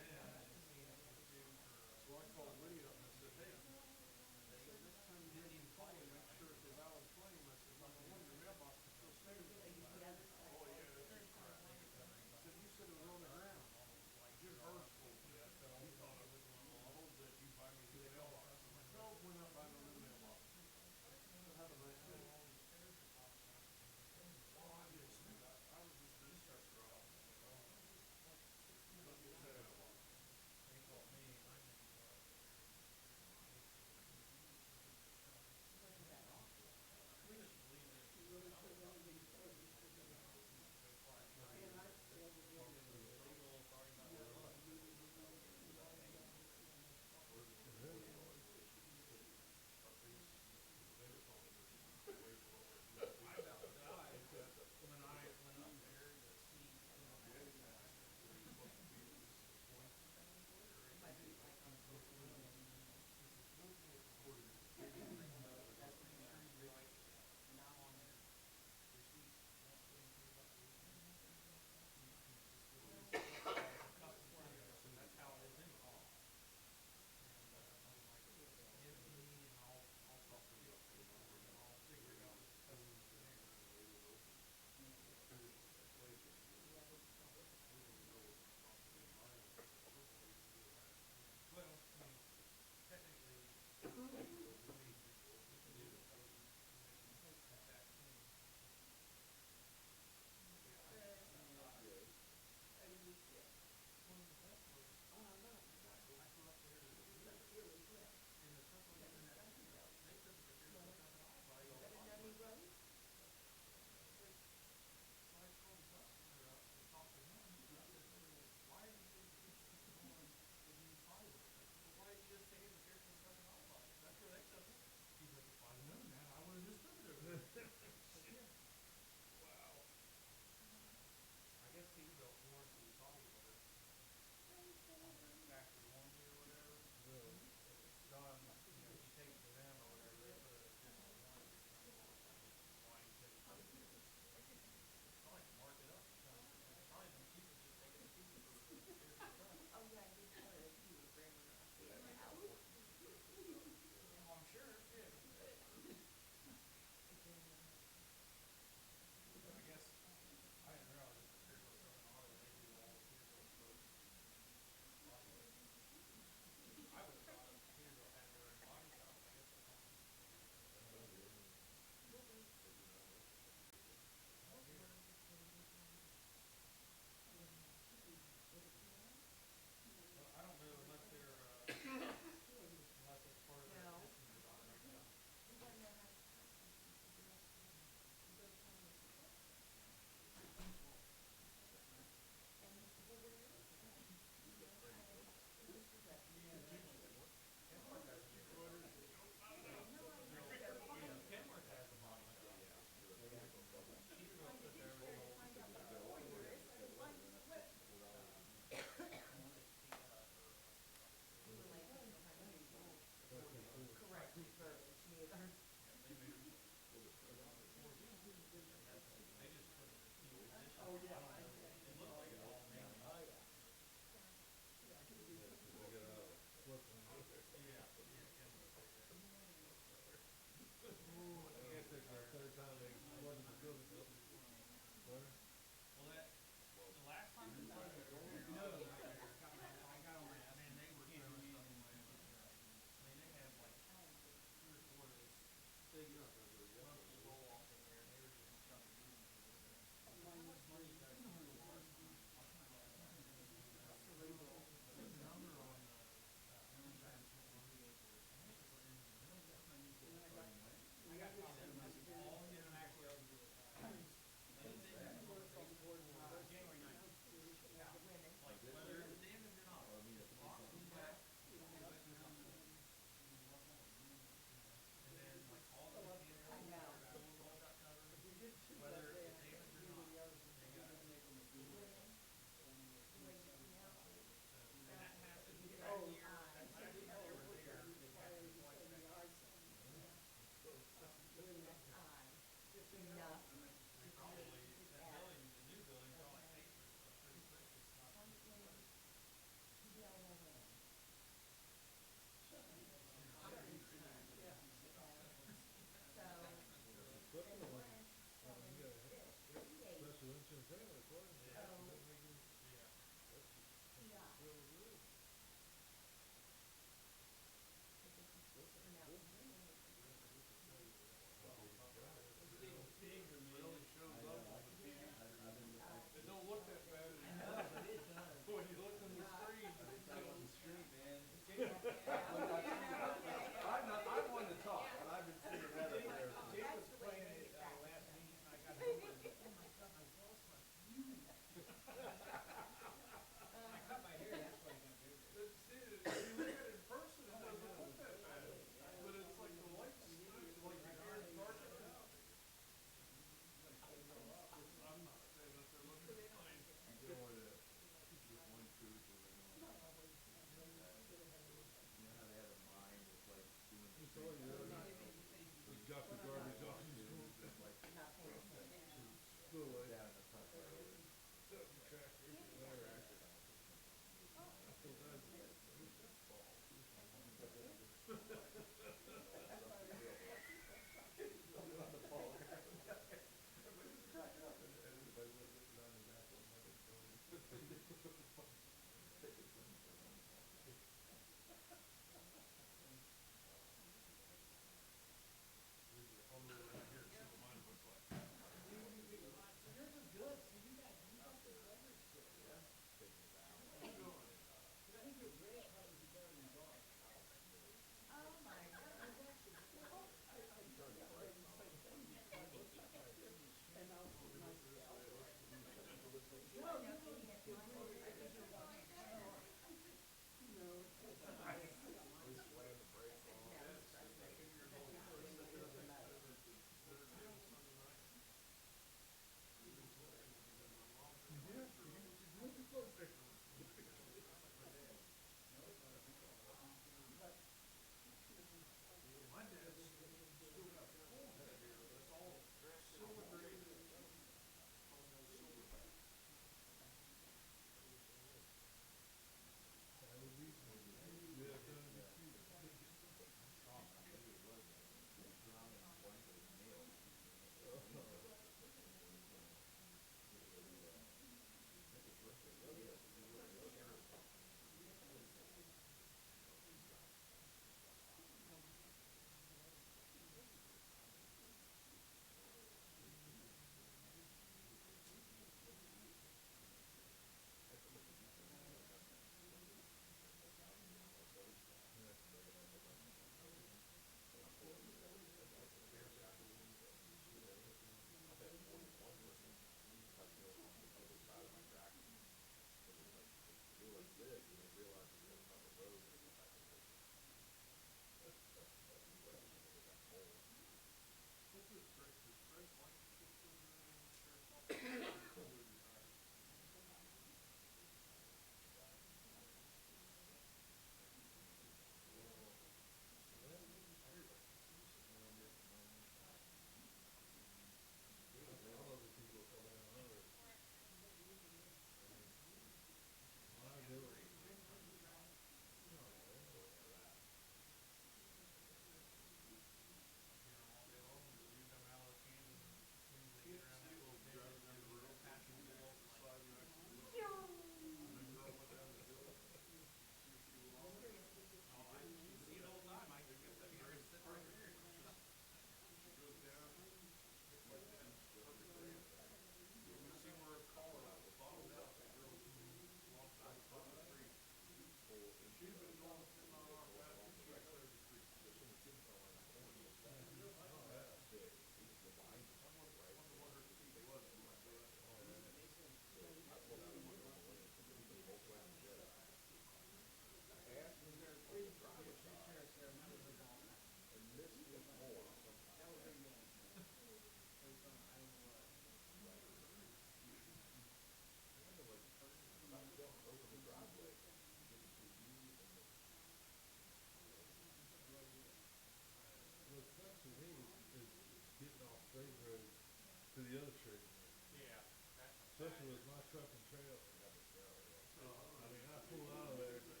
with my truck and trailer. I mean, I pull out of there, but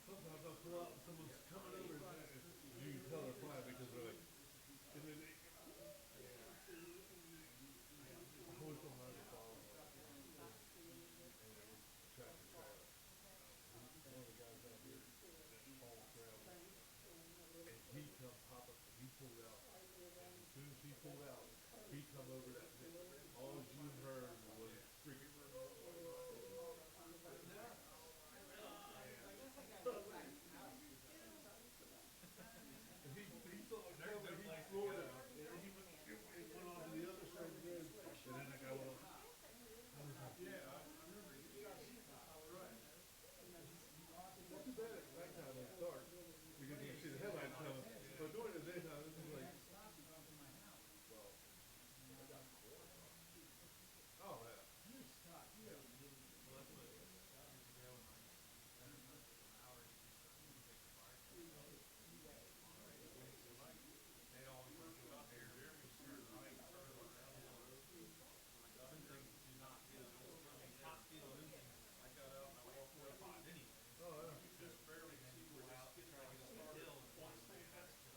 sometimes I pull out and someone's coming over and you can tell they're flying because they're like, and then they, I always don't know the follow and it was a tractor trailer. One of the guys out here that hauls gravel, and he come popping, and he pulled out, and as soon as he pulled out, he come over that ditch. All you heard was freaking. He saw it coming, he floored it, and he went on to the other side of the road, and then that guy went on. Yeah, I remember he got right. It's not too bad at nighttime when it's dark, because you see the headlights coming, but during the daytime, this is like. Well, I got caught. Oh, yeah. You stopped, you really didn't. Well, that's what, years ago, when my center sergeant was Mallory, she started to take the fire truck out on the Wednesday night. They always want to go out there, turn right, turn over downhill. Them things do not feel, I mean, top speed of them things, I got out and I walked 45 anyway. Oh, yeah. You could just barely see where they skid, try to get up the hill, and once they that's just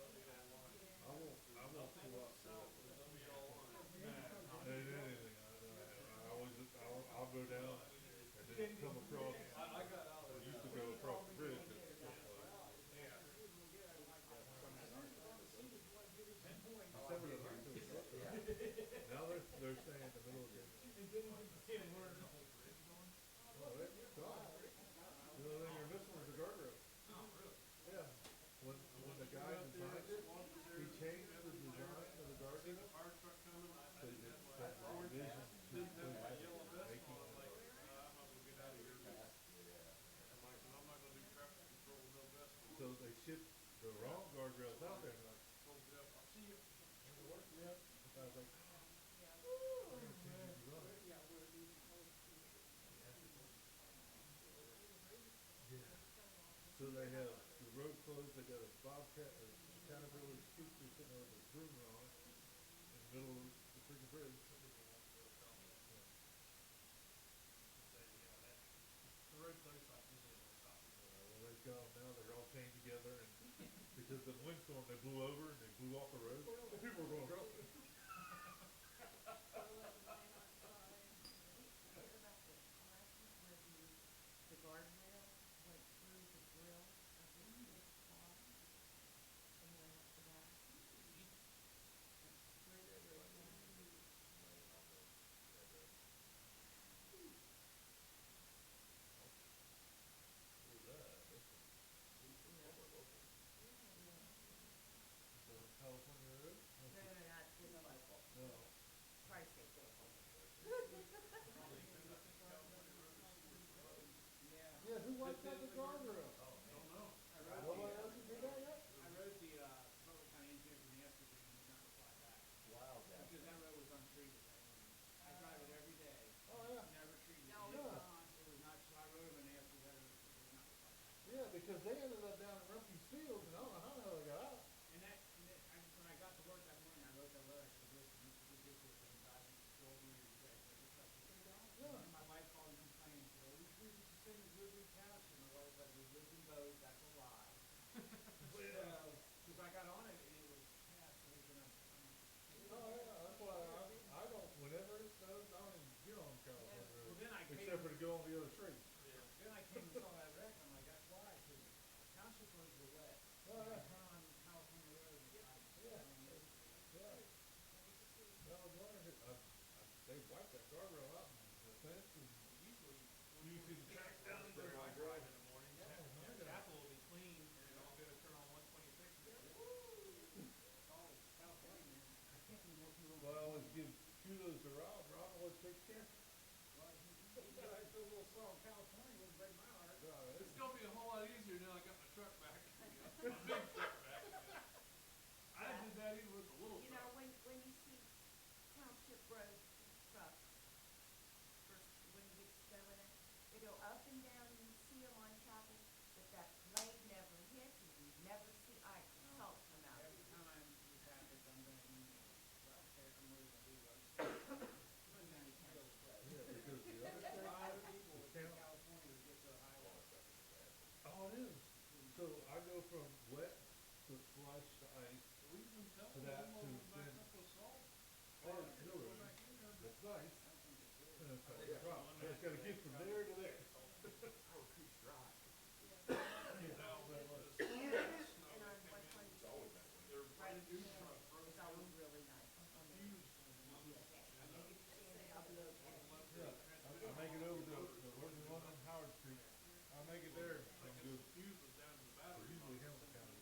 I won't pull up. south, but they'll be all on. Anything. I'll go down and then come across. I got out I used to go across the bridge. Now they're staying in the middle of the. Oh, it's gone. The only thing you're missing is the guardrail. Yeah. When the guy designed it, he changed the design of the guardrail. fire truck coming, I So didn't have my that vision to didn't have my making yellow vest it. on, I'm like, I'm not gonna get out of here. I'm like, I'm not gonna do traffic control with no vest on. So they shipped the wrong guardrails out there, and like, Told Jeff, I'll see you. it'll work, yeah. I was like, oh, man. Yeah. So they have the road closed, they got a Bobcat, a Caterpillar scooter sitting over the groomer on it, in the middle of the freaking bridge. The road closed, like, usually don't stop. Well, they've got them now, they're all chained together, and because the windstorm, they blew over and they blew off the road, and people were going across it. The guardrail went through the grill of this kid's car and went up the back. Straight down. California road? No, not this local. No. Tri-State local. Yeah, who wiped out the guardrail? Don't know. Nobody else can do that yet? I wrote the, Butler County engineer from yesterday and did not reply back. Wow. Because that road was untreated. I drive it every day. Oh, yeah. Never treated it. No, it's not. It was not, so I wrote him and asked if that was, it did not reply back. Yeah, because they ended up down in Rumpke's Field, and I don't know how the hell they got out. When I got to work that morning, I wrote that letter, I said, listen, this is ridiculous, and guys, it's 12 years, you guys never touched it. Yeah. And my wife called and complained, she said, we treated the same as Woodley Township, and my wife said, we lived in both, that's a lie. Because I got on it, and it was past, it was in a. Oh, yeah, that's why I don't, whenever it snows, I don't even get on California Well, Road, then I came, except for to go on the other street. then I came and saw that wreck, I'm like, that's why, because Township roads were wet. Oh, yeah. I turn on California Road, and I. Yeah. I was wondering, they wiped that guardrail out, and the fence, and Usually, you see the track down there, there. I drive in the morning, Oh, my God. Chapel will be clean, and then I'll go to turn on 126 and it's like, Oh, California, man, I can't believe most people don't. Well, I always give kudos to Rob. Rob always takes care. Well, he got a little song, California wouldn't break my heart. it's gonna be a whole lot easier now I got my truck back. My big truck back. I did that even with the little You truck. know, when you see Township road trucks, first, when you get snow in it, they go up and down, and you see them on Chapel, but that blade never hits, and you never see ice and salt come out. Every time this happens, I'm gonna email, well, I'm really gonna do what I'm saying. Run down Township Road. from wet to slush to ice to that to then fill it. That's nice. And it's like a drop. So it's gotta get from there to there. And on 126, right here, it's always really nice on the day. I make it to Sandy, I'll be okay. Yeah, I make it over to where's the one on Howard Street. I make it there and do usually Hamilton County.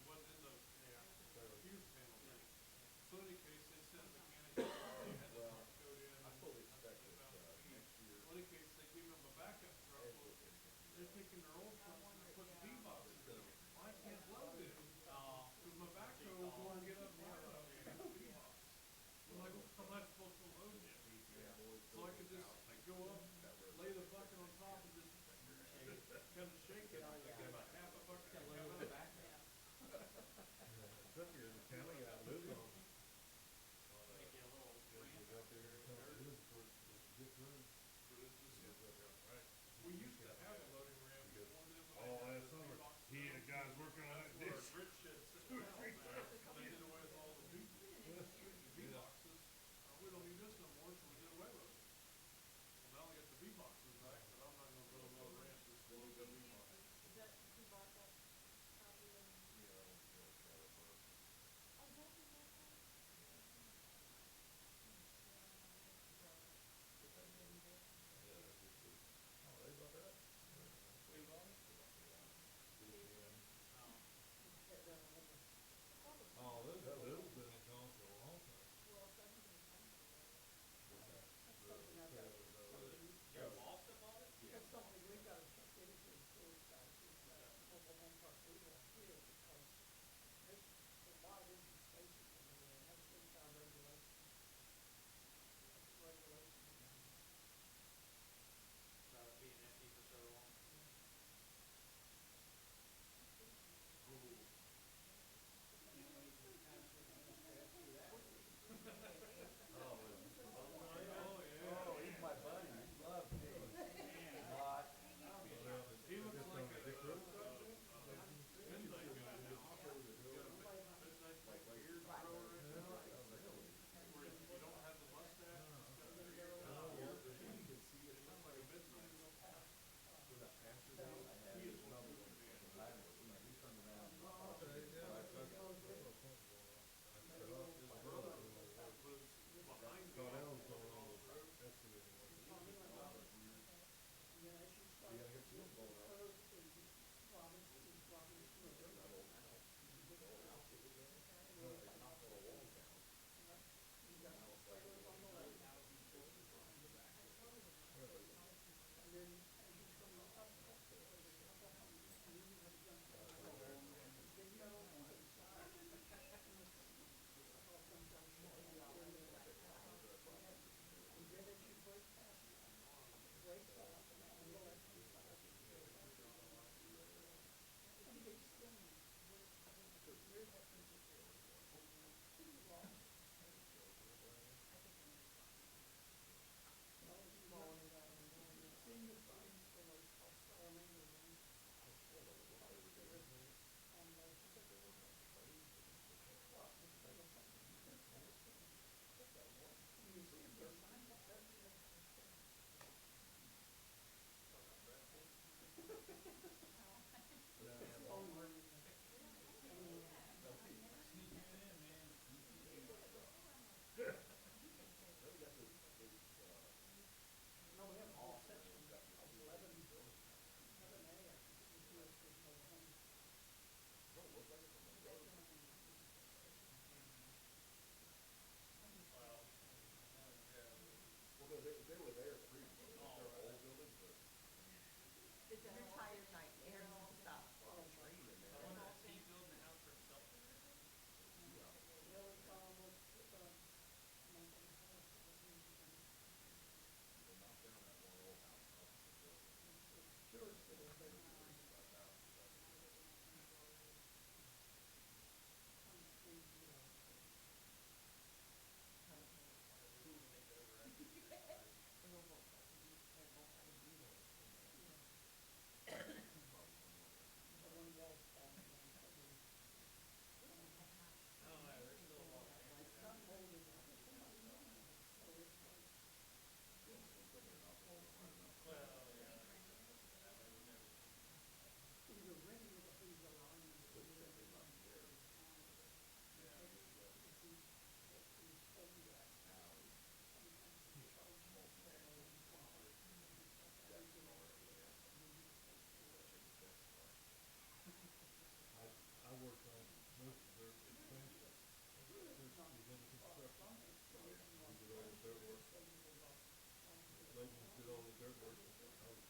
So in any case, they sent a mechanic, they had the top coat in. I fully expect it next year. Well, in any case, they gave them a backup truck, well, they're taking their old trucks and they're putting D-boxes in them. I can't load it, cause my backhoe won't get up high enough to get the D-box. I'm like, how am I supposed to load it? So I could just go up, lay the bucket on top and just kinda shake it, I get about half a bucket to load it back. Except you're in the county, I live on. We used to have a loading ramp before this. Oh, last summer, he and the guys working on that ditch. Rich shed sitting out there, they did away with all the V boxes. We don't need this no more, so we did away with it. Well, now we got the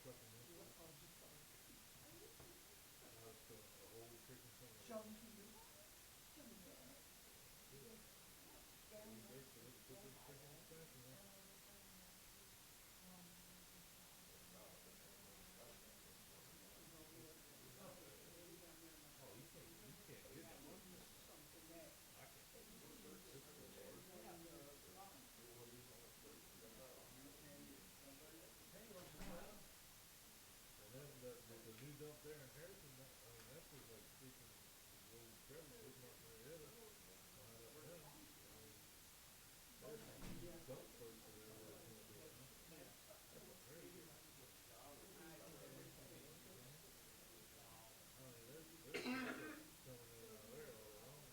fucking this one. I was doing a whole chicken sandwich. Basically, they put this chicken expansion in. Oh, you can't get no more than this. I can't. This is the water. And then the new dump there in Harrison, I mean, that's just like freaking the old Trevor was not Marietta behind up them. I mean, there's a huge dump place there where it's gonna go now. That's what Mary did. I mean, there's stuff coming in out of there all day long.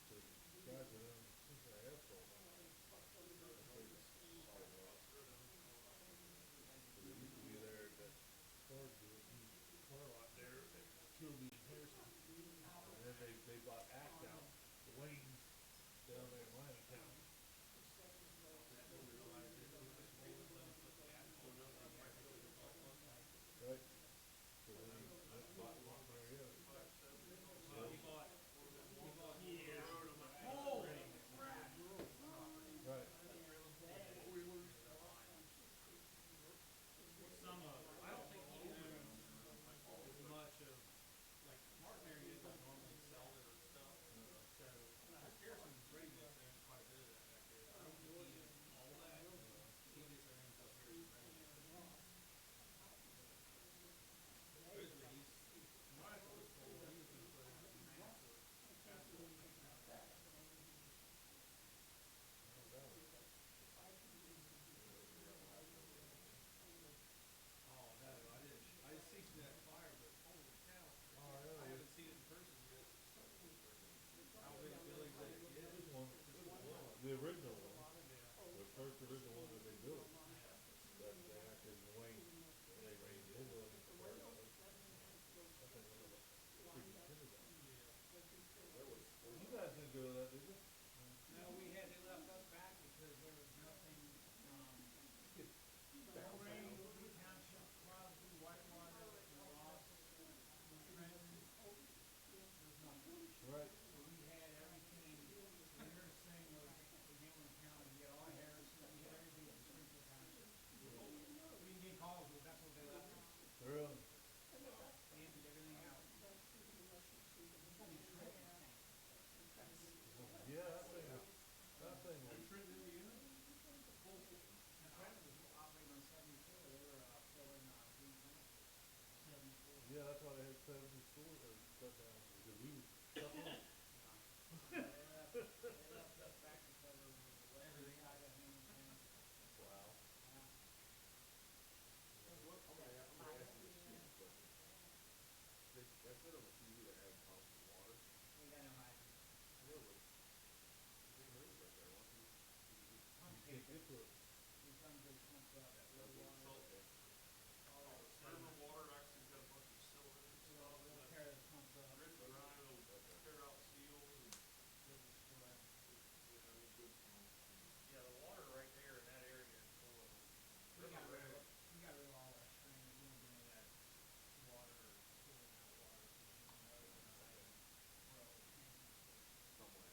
Cause guys are in Cincinnati asphalt now. That place is still rock. Cause it used to be there at that car deal, car lot there at Kilby and Harrison. And then they bought Act out, Wayne's down there in Lannytown. Right? So then he went and bought Marietta. Right. I don't think he owns as much of, like, Martin area doesn't normally sell their stuff. So, Chris Pearson's ready mix owns quite a bit of that back there. I don't think he owns all that. He gets everything from Pearson ready mix. Supposedly he's, when I told his story, he was gonna put in some massive asphalt plant out there. No doubt. Oh, no, I didn't, I just seen that flyer, but holy cow. Oh, yeah, I haven't seen it in person yet. How big a building did it get? Just one, the original one, Yeah. the first original one that they built. That they actually, Wayne, they made his own part of it. That thing went up like freaking kindergarten. You guys didn't go to that, did you? No, they left us back because there was nothing, Belgrade, Blue Township, Crosby, Whitewater, Ross, Trenton, there's nothing. Right. So we had everything, the nearest thing was in Hamlin County, we had all Harrison, we had everything from Springfield Township. We didn't get calls, but that's what they left us. Really? They emptied everything out. Yeah, that thing was, Trenton, Indiana? Now Trenton was operating on 74, they were, filling, Green Township, 74. yeah, that's why they had 70 stores or shut down, because we would shut them. They left us back to cover the western side of Hamlin County. Wow. Yeah. I'm gonna ask you a stupid question. I said on the TV they're having problems with water. We got no hydrants. Really? There's a big hose right there, why don't Pump you can't get to it? We come to the pump up at low water. Okay. All that River water actually got a bunch of cylinders and stuff. we'll tear the pumps up. Rich and Ryan will tear out seals and, We'll destroy 'em. yeah, I mean, good from. Yeah, the water right there in that area is horrible. We got rid of all our springs. We don't do any of that water or pulling out water from anything other than a hydrant. We're always changing the filter. Somewhere.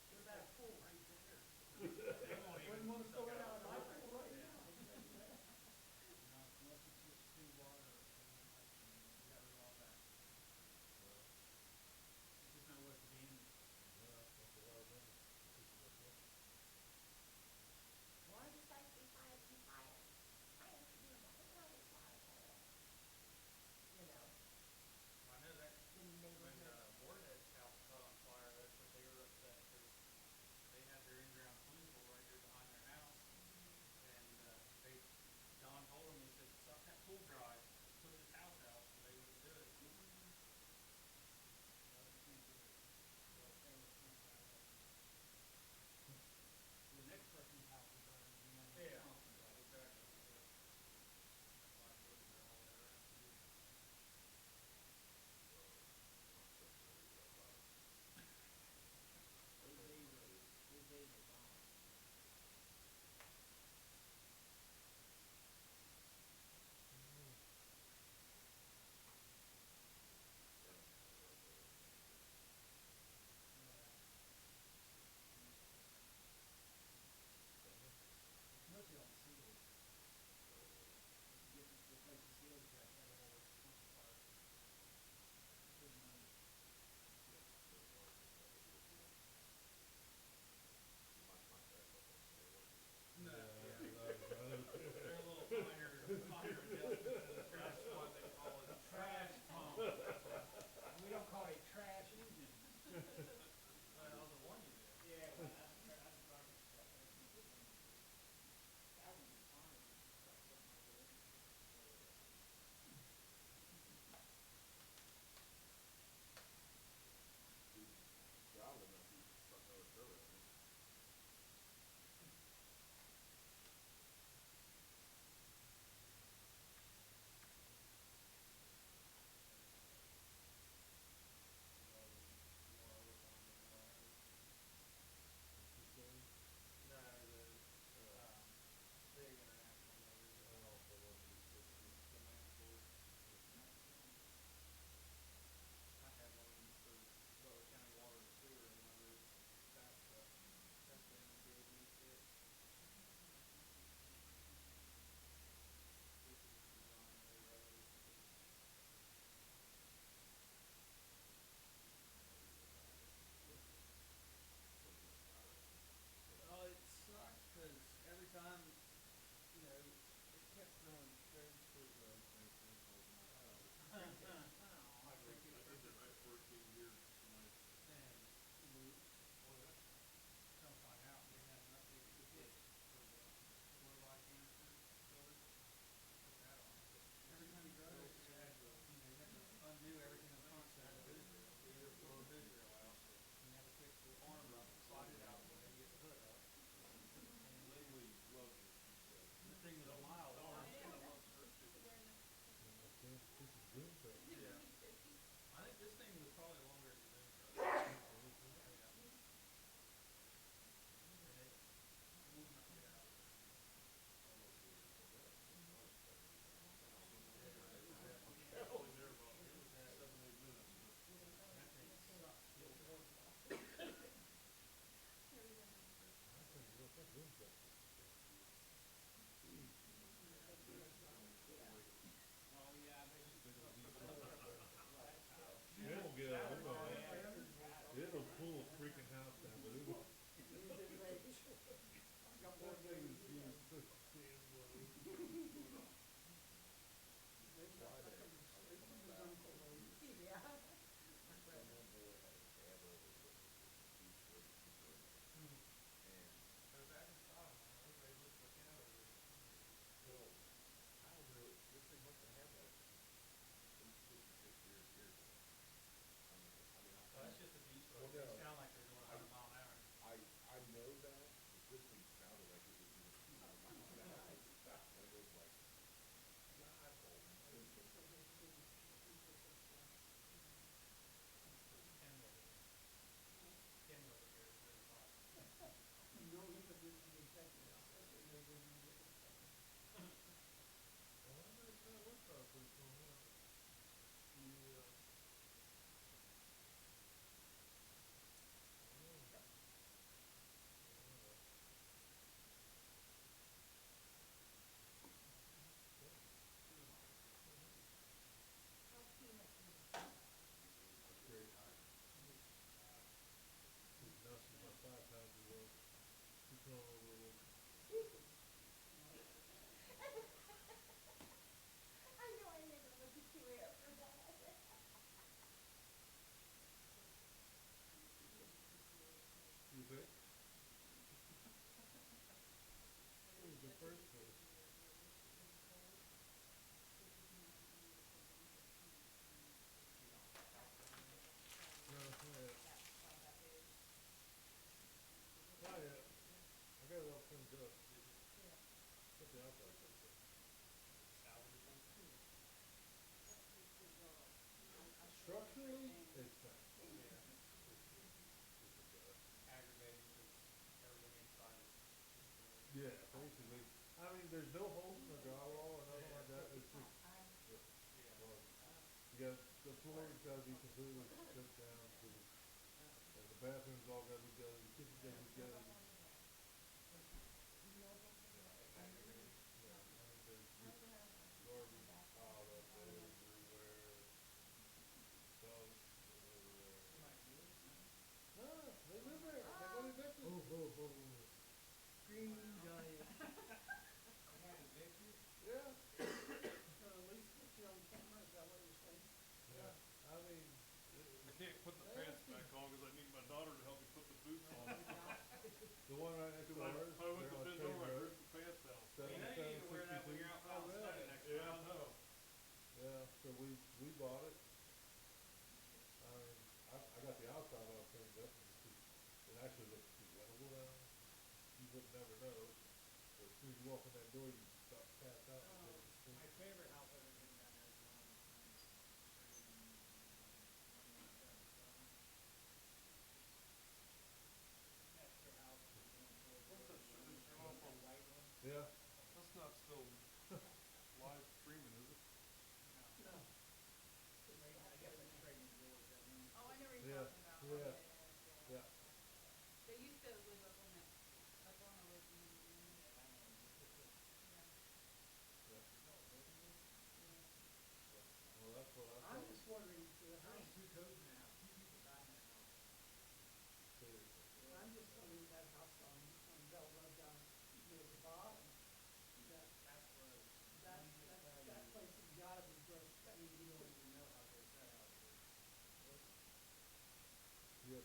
What about a pool right there? They won't even. outboard That thing game, is who being knows? so damn low. Maybe that's not coming straight from his uncle, though. Yeah. My brother. They're back in style now. Everybody looks like alligators. Well, that's just a beach road. They sound like they're going 100 mile an hour. Ken over here. Ken over here is very cautious. You know him as the executive assessor, maybe when you look at something. Well, that makes that work out pretty cool, huh? Yeah. How's peanut doing? That's great. Now she's about 5 pounds as well. She's going over a little. I know I never look at you after that. You think? What was the first place? No, not yet. Not yet. I got it all cleaned up. Got the outside cleaned up. Salvageable? Structurally, it's fine. Yeah. It's a dust. Aggravating because everything inside is destroyed. Yeah, basically. I mean, there's no holes in the drywall or nothing like that. It's just Yeah. garbage. You got the floor's got to be completely stripped down to, and the bathroom's all got to be gutted. The kitchen's got to be gutted. Aggravating. Yeah, I mean, there's just garbage piled up everywhere. Dogs everywhere. They might move, no? No, they live there. They got evicted. Oh, oh, oh. Green giant. They might evict you? Yeah. So at least get you on camera, is that what you're saying? Yeah. I mean, I can't put the pants back on because I need my daughter to help me put the boots on. the one right next to I ours. went to bend over, I ripped the pants down. You know you need to wear that when you're out on Sunday next Yeah, I month. know. Yeah, so we bought it. I mean, I got the outside all cleaned up and it actually looks presentable now. You would never know. But as soon as you walk in that door, you start to pass out. Oh, my favorite house I've ever been down there is the one on Spring, 2177. Extra house is going towards What's that Road shit that One. you off That on? white one? Yeah. That's not still live streaming, is it? No. No. I guess it's trading doors, that one. Oh, I know what Yeah. you're talking about. Yeah. Yeah. Yeah. They used to live up on that, up on a ridge. Yeah, I know, it's just a, Yeah. Yeah. is that what building is? Well, that's what I I'm thought. just wondering, the There's house, two codes in that house, two people died in that house. Seriously. I'm just wondering that house on Bell Road down near the bottom, that, That's gross. that, Let me just that, tell that you, place has gotta be gross. I mean, you don't even know how gross that house is. Yeah,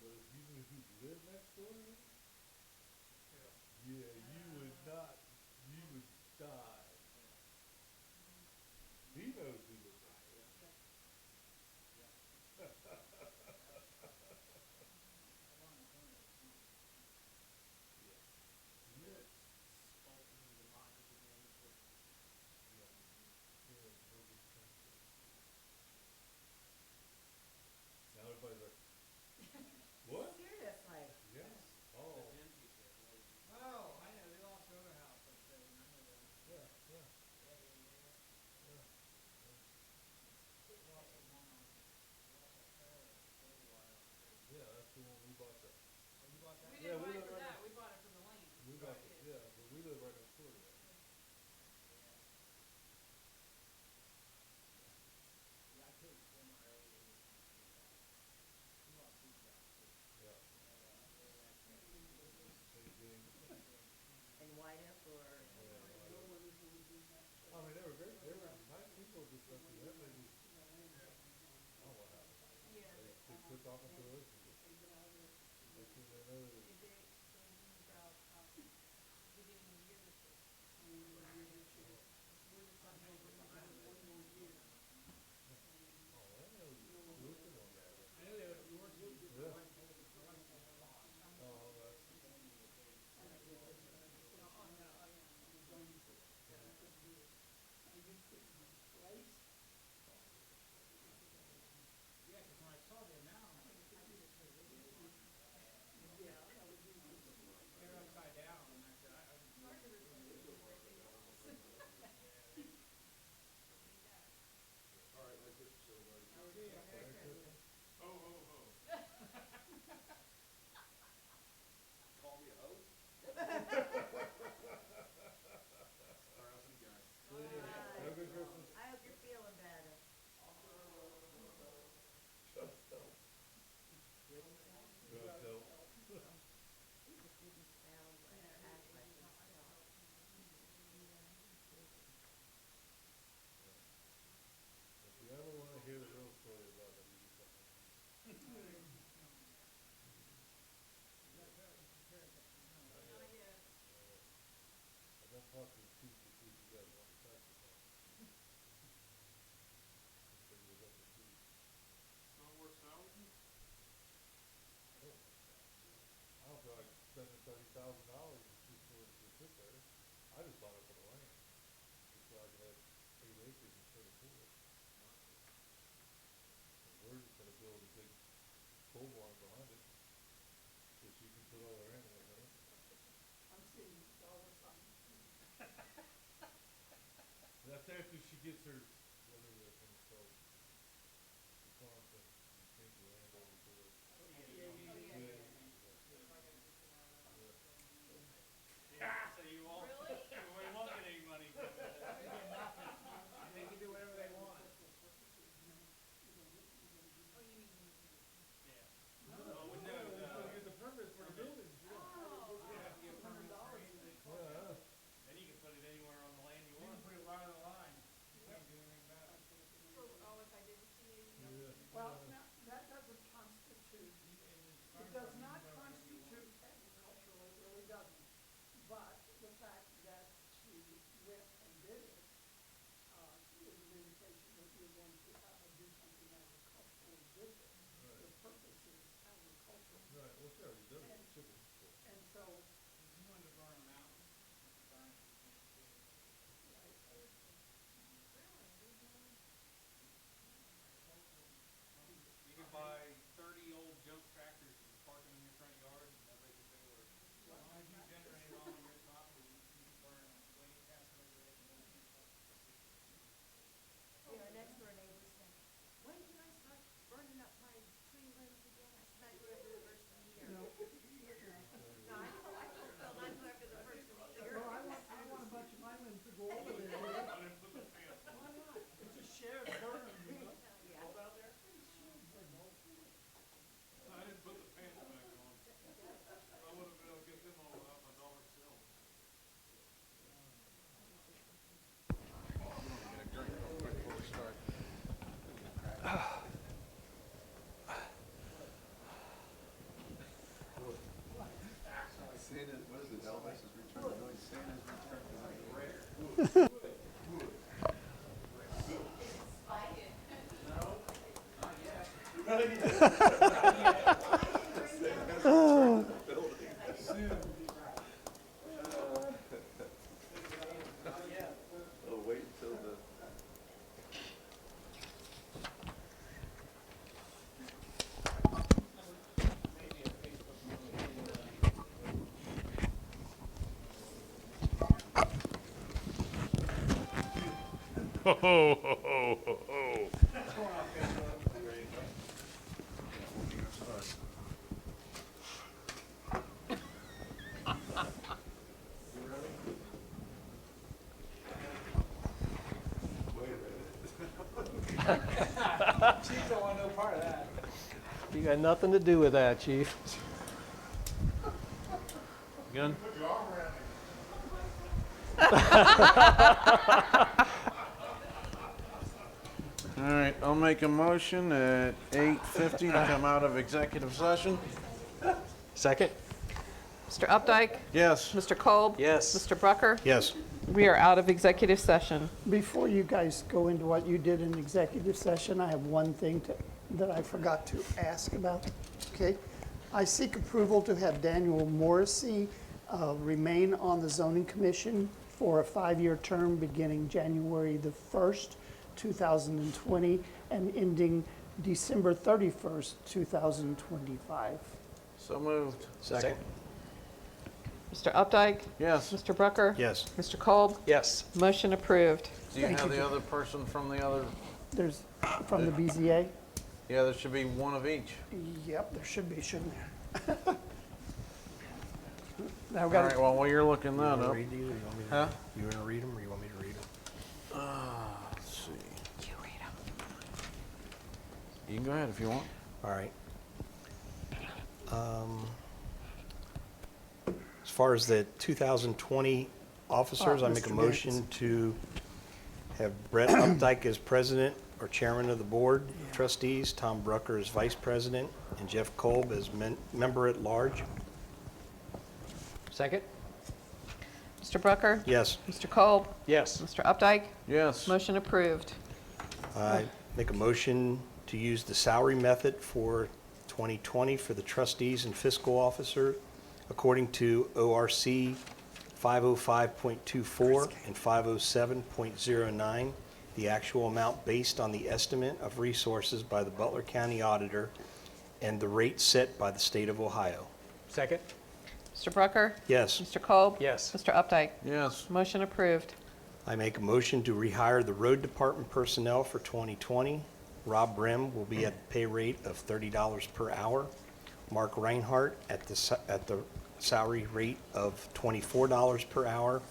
after that, they just, I don't know what happened. They quit talking to us. They said they know that. Oh, I know you're working on that. I know they were working. Yeah. My wife said they lost. Oh, that's. Yeah, because when I saw the amount, I'm like, they're upside down, and I said, I was. Hard to replace it with everything else. All right, Merry Christmas, everybody. Merry Christmas. Ho, ho, ho. Call me a hoe? Start out some guys. Have a good Christmas. I hope you're feeling better. Shut up. Good help. He just didn't sound like, act like himself. If you ever want to hear the real story about him, you just let me know. I won't talk to the chief to see if you guys want the taxes on. Until you got the chief. Not worth salvaging? I don't want that. I don't feel like spending $30,000 just for it to sit there. I just bought it for the land, just so I could have 8 acres instead of 4. And we're just gonna build a big pole barn behind it, so she can put all her animals in it. I'm seeing dollar signs. That's after she gets her, whatever that thing's called, the farm thing, you change the land over to it. Yeah, so you won't, you won't get any money from it. They can do whatever they want. Oh, you mean when you Yeah. No, no. You get the permit for the buildings, You have to get permits for anything. Yeah. Then you can put it anywhere on the land you want. You can put it right on the line. You can't do anything about it. if I did the CAU? Well, now, that doesn't constitute, it does not constitute agricultural, it really doesn't. But the fact that she went and did it, is an indication that you're going to, do something agricultural with it. Right. The purpose is agricultural. Right, well, she already does it, chicken, so. And so, He wanted to burn a mountain. He can burn it, he can't do it. right, You can buy 30 old junk tractors and park them in your front yard and nobody can say a word. As long as you generate on your property, you can burn them. Way past regulation, you can't touch it. Yeah, our next door neighbor said, when can I start burning up my tree limbs again? I said, not do it after the first of the year. no, No, I told Phil not do after the first of the year. well, I want a bunch of my limbs to go over there. I didn't put the fence on. Why not? It's a shared burn, you know? Yeah. Out there? I didn't put the fence back on. I would have been able to get them all out my dollar sale. Santa, what is it, Elvis's return? No, it's Santa's return. Oh, wait until the. Ho, ho, ho, ho, ho, ho. Chief don't want no part of that. You got nothing to do with that, chief. Again? All right, I'll make a motion at 8:50 to come out of executive session. Second? Mr. Updike? Yes. Mr. Kolb? Yes. Mr. Brucker? Yes. We are out of executive session. Before you guys go into what you did in executive session, I have one thing that I forgot to ask about. Okay? I seek approval to have Daniel Morrissey remain on the zoning commission for a 5-year term beginning January the 1st, 2020, and ending December 31st, 2025. So moved. Second? Mr. Updike? Yes. Mr. Brucker? Yes. Mr. Kolb? Yes. Motion approved. Do you Thank have you, the Jim. other person from the other? There's, from the BZA? Yeah, there should be one of each. Yep, there should be, shouldn't there? Now, All I've got right, well, while you're looking You that want to up. read these, or you want me to? Huh? You want to read them, or you want me to read them? Let's see. You can go ahead if you want. All right. As far as the 2020 officers, I make a Mr. motion to have Brett Updike as president or chairman of the board of trustees, Tom Brucker as vice president, and Jeff Kolb as member at large. Second? Mr. Brucker? Yes. Mr. Kolb? Yes. Mr. Updike? Yes. Motion approved. I make a motion to use the salary method for 2020 for the trustees and fiscal officer according to ORC 505.24 and 507.09, the actual amount based on the estimate of resources by the Butler County Auditor and the rate set by the state of Ohio. Second? Mr. Brucker? Yes. Mr. Kolb? Yes. Mr. Updike? Yes. Motion approved. I make a motion to rehire the road department personnel for 2020. Rob Brim will be at the pay rate of $30 per hour. Mark Reinhardt at the salary rate of $24 per hour.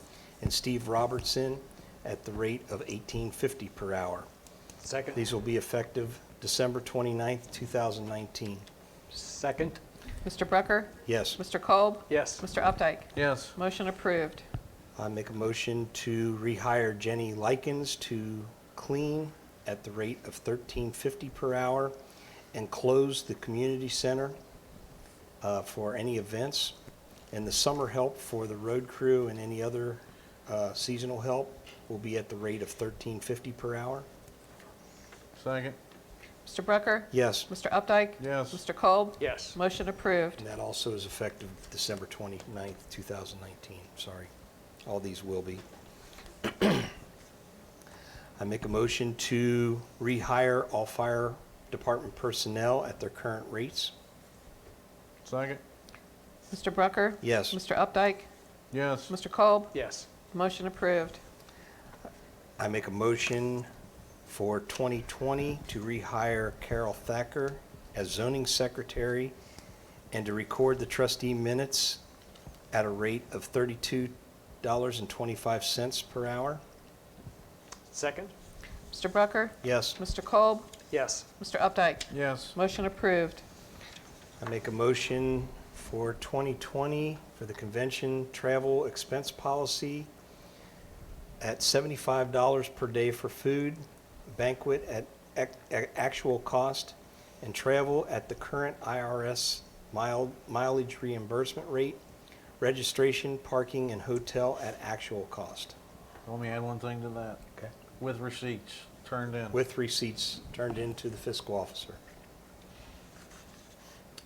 And Steve Robertson at the rate of $18.50 per hour. Second? These will be effective December 29th, 2019. Second? Mr. Brucker? Yes. Mr. Kolb? Yes. Mr. Updike? Yes. Motion approved. I make a motion to rehire Jenny Likens to clean at the rate of $13.50 per hour and close the community center for any events. And the summer help for the road crew and any other seasonal help will be at the rate of $13.50 per hour. Second. Mr. Brucker? Yes, Mr. Updike? Yes. Mr. Kolb? Yes. Motion approved. and that also is effective December 29th, 2019. Sorry. All these will be. I make a motion to rehire all fire department personnel at their current rates. Second. Mr. Brucker? Yes. Mr. Updike? Yes. Mr. Kolb? Yes. Motion approved. I make a motion for 2020 to rehire Carol Thacker as zoning secretary and to record the trustee minutes at a rate of $32.25 per hour. Second? Mr. Brucker? Yes. Mr. Kolb? Yes. Mr. Updike? Yes. Motion approved. I make a motion for 2020 for the convention travel expense policy at $75 per day for food, banquet at actual cost, and travel at the current IRS mileage reimbursement rate, registration, parking, and hotel at actual cost. Let me add one thing to that. Okay. With receipts turned in. With receipts turned in to the fiscal officer.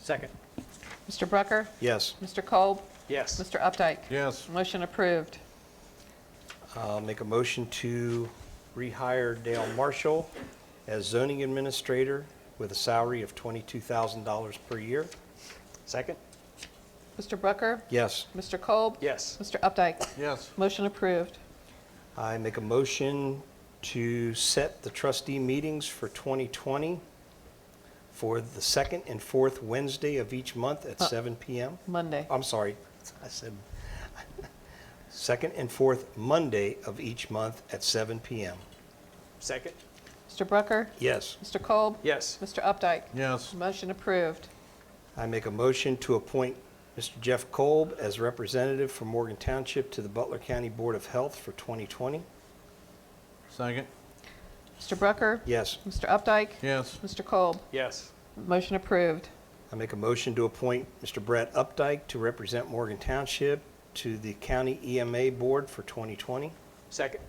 Second? Mr. Brucker? Yes. Mr. Kolb? Yes. Mr. Updike? Yes. Motion approved. I'll make a motion to rehire Dale Marshall as zoning administrator with a salary of $22,000 per year. Second? Mr. Brucker? Yes. Mr. Kolb? Yes. Mr. Updike? Yes. Motion approved. I make a motion to set the trustee meetings for 2020 for the second and fourth Wednesday of each month at 7 p.m. Monday. I'm sorry, I said second and fourth Monday of each month at 7 p.m. Second? Mr. Brucker? Yes. Mr. Kolb? Yes. Mr. Updike? Yes. Motion approved. I make a motion to appoint Mr. Jeff Kolb as representative for Morgan Township to the Butler County Board of Health for 2020. Second. Mr. Brucker? Yes. Mr. Updike? Yes. Mr. Kolb? Yes. Motion approved. I make a motion to appoint Mr. Brett Updike to represent Morgan Township to the County EMA Board for 2020. Second.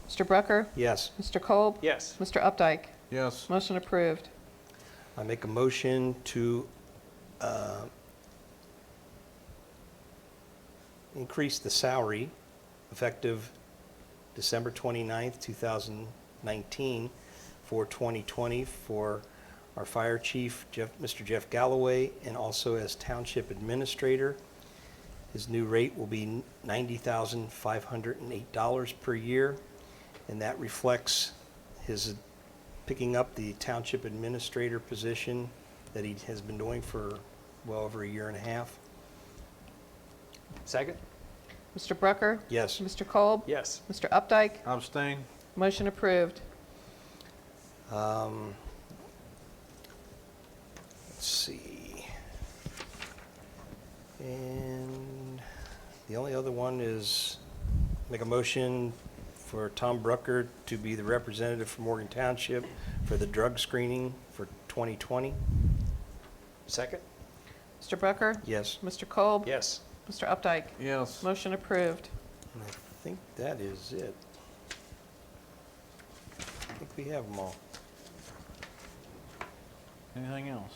Mr. Brucker? Yes. Mr. Kolb? Yes. Mr. Updike? Yes. Motion approved. I make a motion to increase the salary effective December 29th, 2019 for 2020 for our fire chief, Mr. Jeff Galloway, and also as township administrator. His new rate will be $90,508 per year, and that reflects his picking up the township administrator position that he has been doing for well over a year and a half. Second. Mr. Brucker? Yes. Mr. Kolb? Yes. Mr. Updike? Abstain. Motion approved. Let's see. And the only other one is make a motion for Tom Brucker to be the representative for Morgan Township for the drug screening for 2020. Second. Mr. Brucker? Yes. Mr. Kolb? Yes. Mr. Updike? Yes. Motion approved. And I think that is it. I think we have them all. Anything else?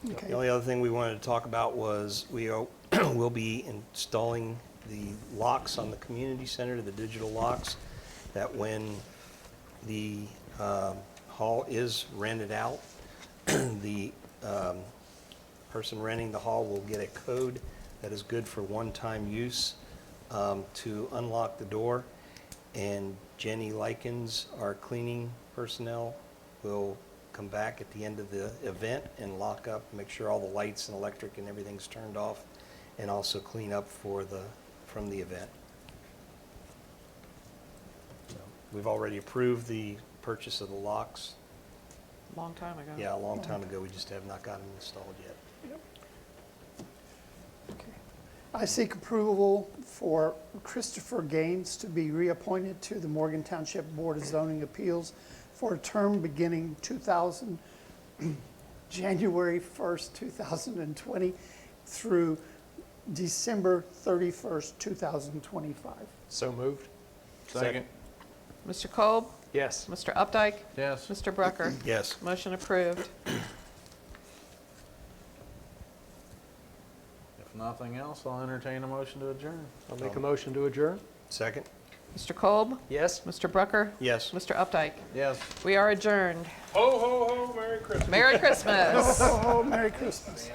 The only other thing we wanted to talk about was we will be installing the locks on the community center, the digital locks, that when the hall is rented out, the person renting the hall will get a code that is good for one-time use to unlock the door. And Jenny Likens, our cleaning personnel, will come back at the end of the event and lock up, make sure all the lights and electric and everything's turned off, and also clean up from the event. So, we've already approved the purchase of the locks. Long time ago. Yeah, a long time ago. We just have not gotten them installed yet. I seek approval for Christopher Gaines to be reappointed to the Morgan Township Board of Zoning Appeals for a term beginning January 1st, 2020 through December 31st, 2025. So moved. Second. Mr. Kolb? Yes. Mr. Updike? Yes. Mr. Brucker? Yes. Motion approved. If nothing else, I'll entertain a motion to adjourn. I'll make a motion to adjourn. Second? Mr. Kolb? Yes. Mr. Brucker? Yes. Mr. Updike? Yes. We are adjourned. Ho, ho, ho, Merry Christmas. Merry Christmas. Oh, Merry Christmas.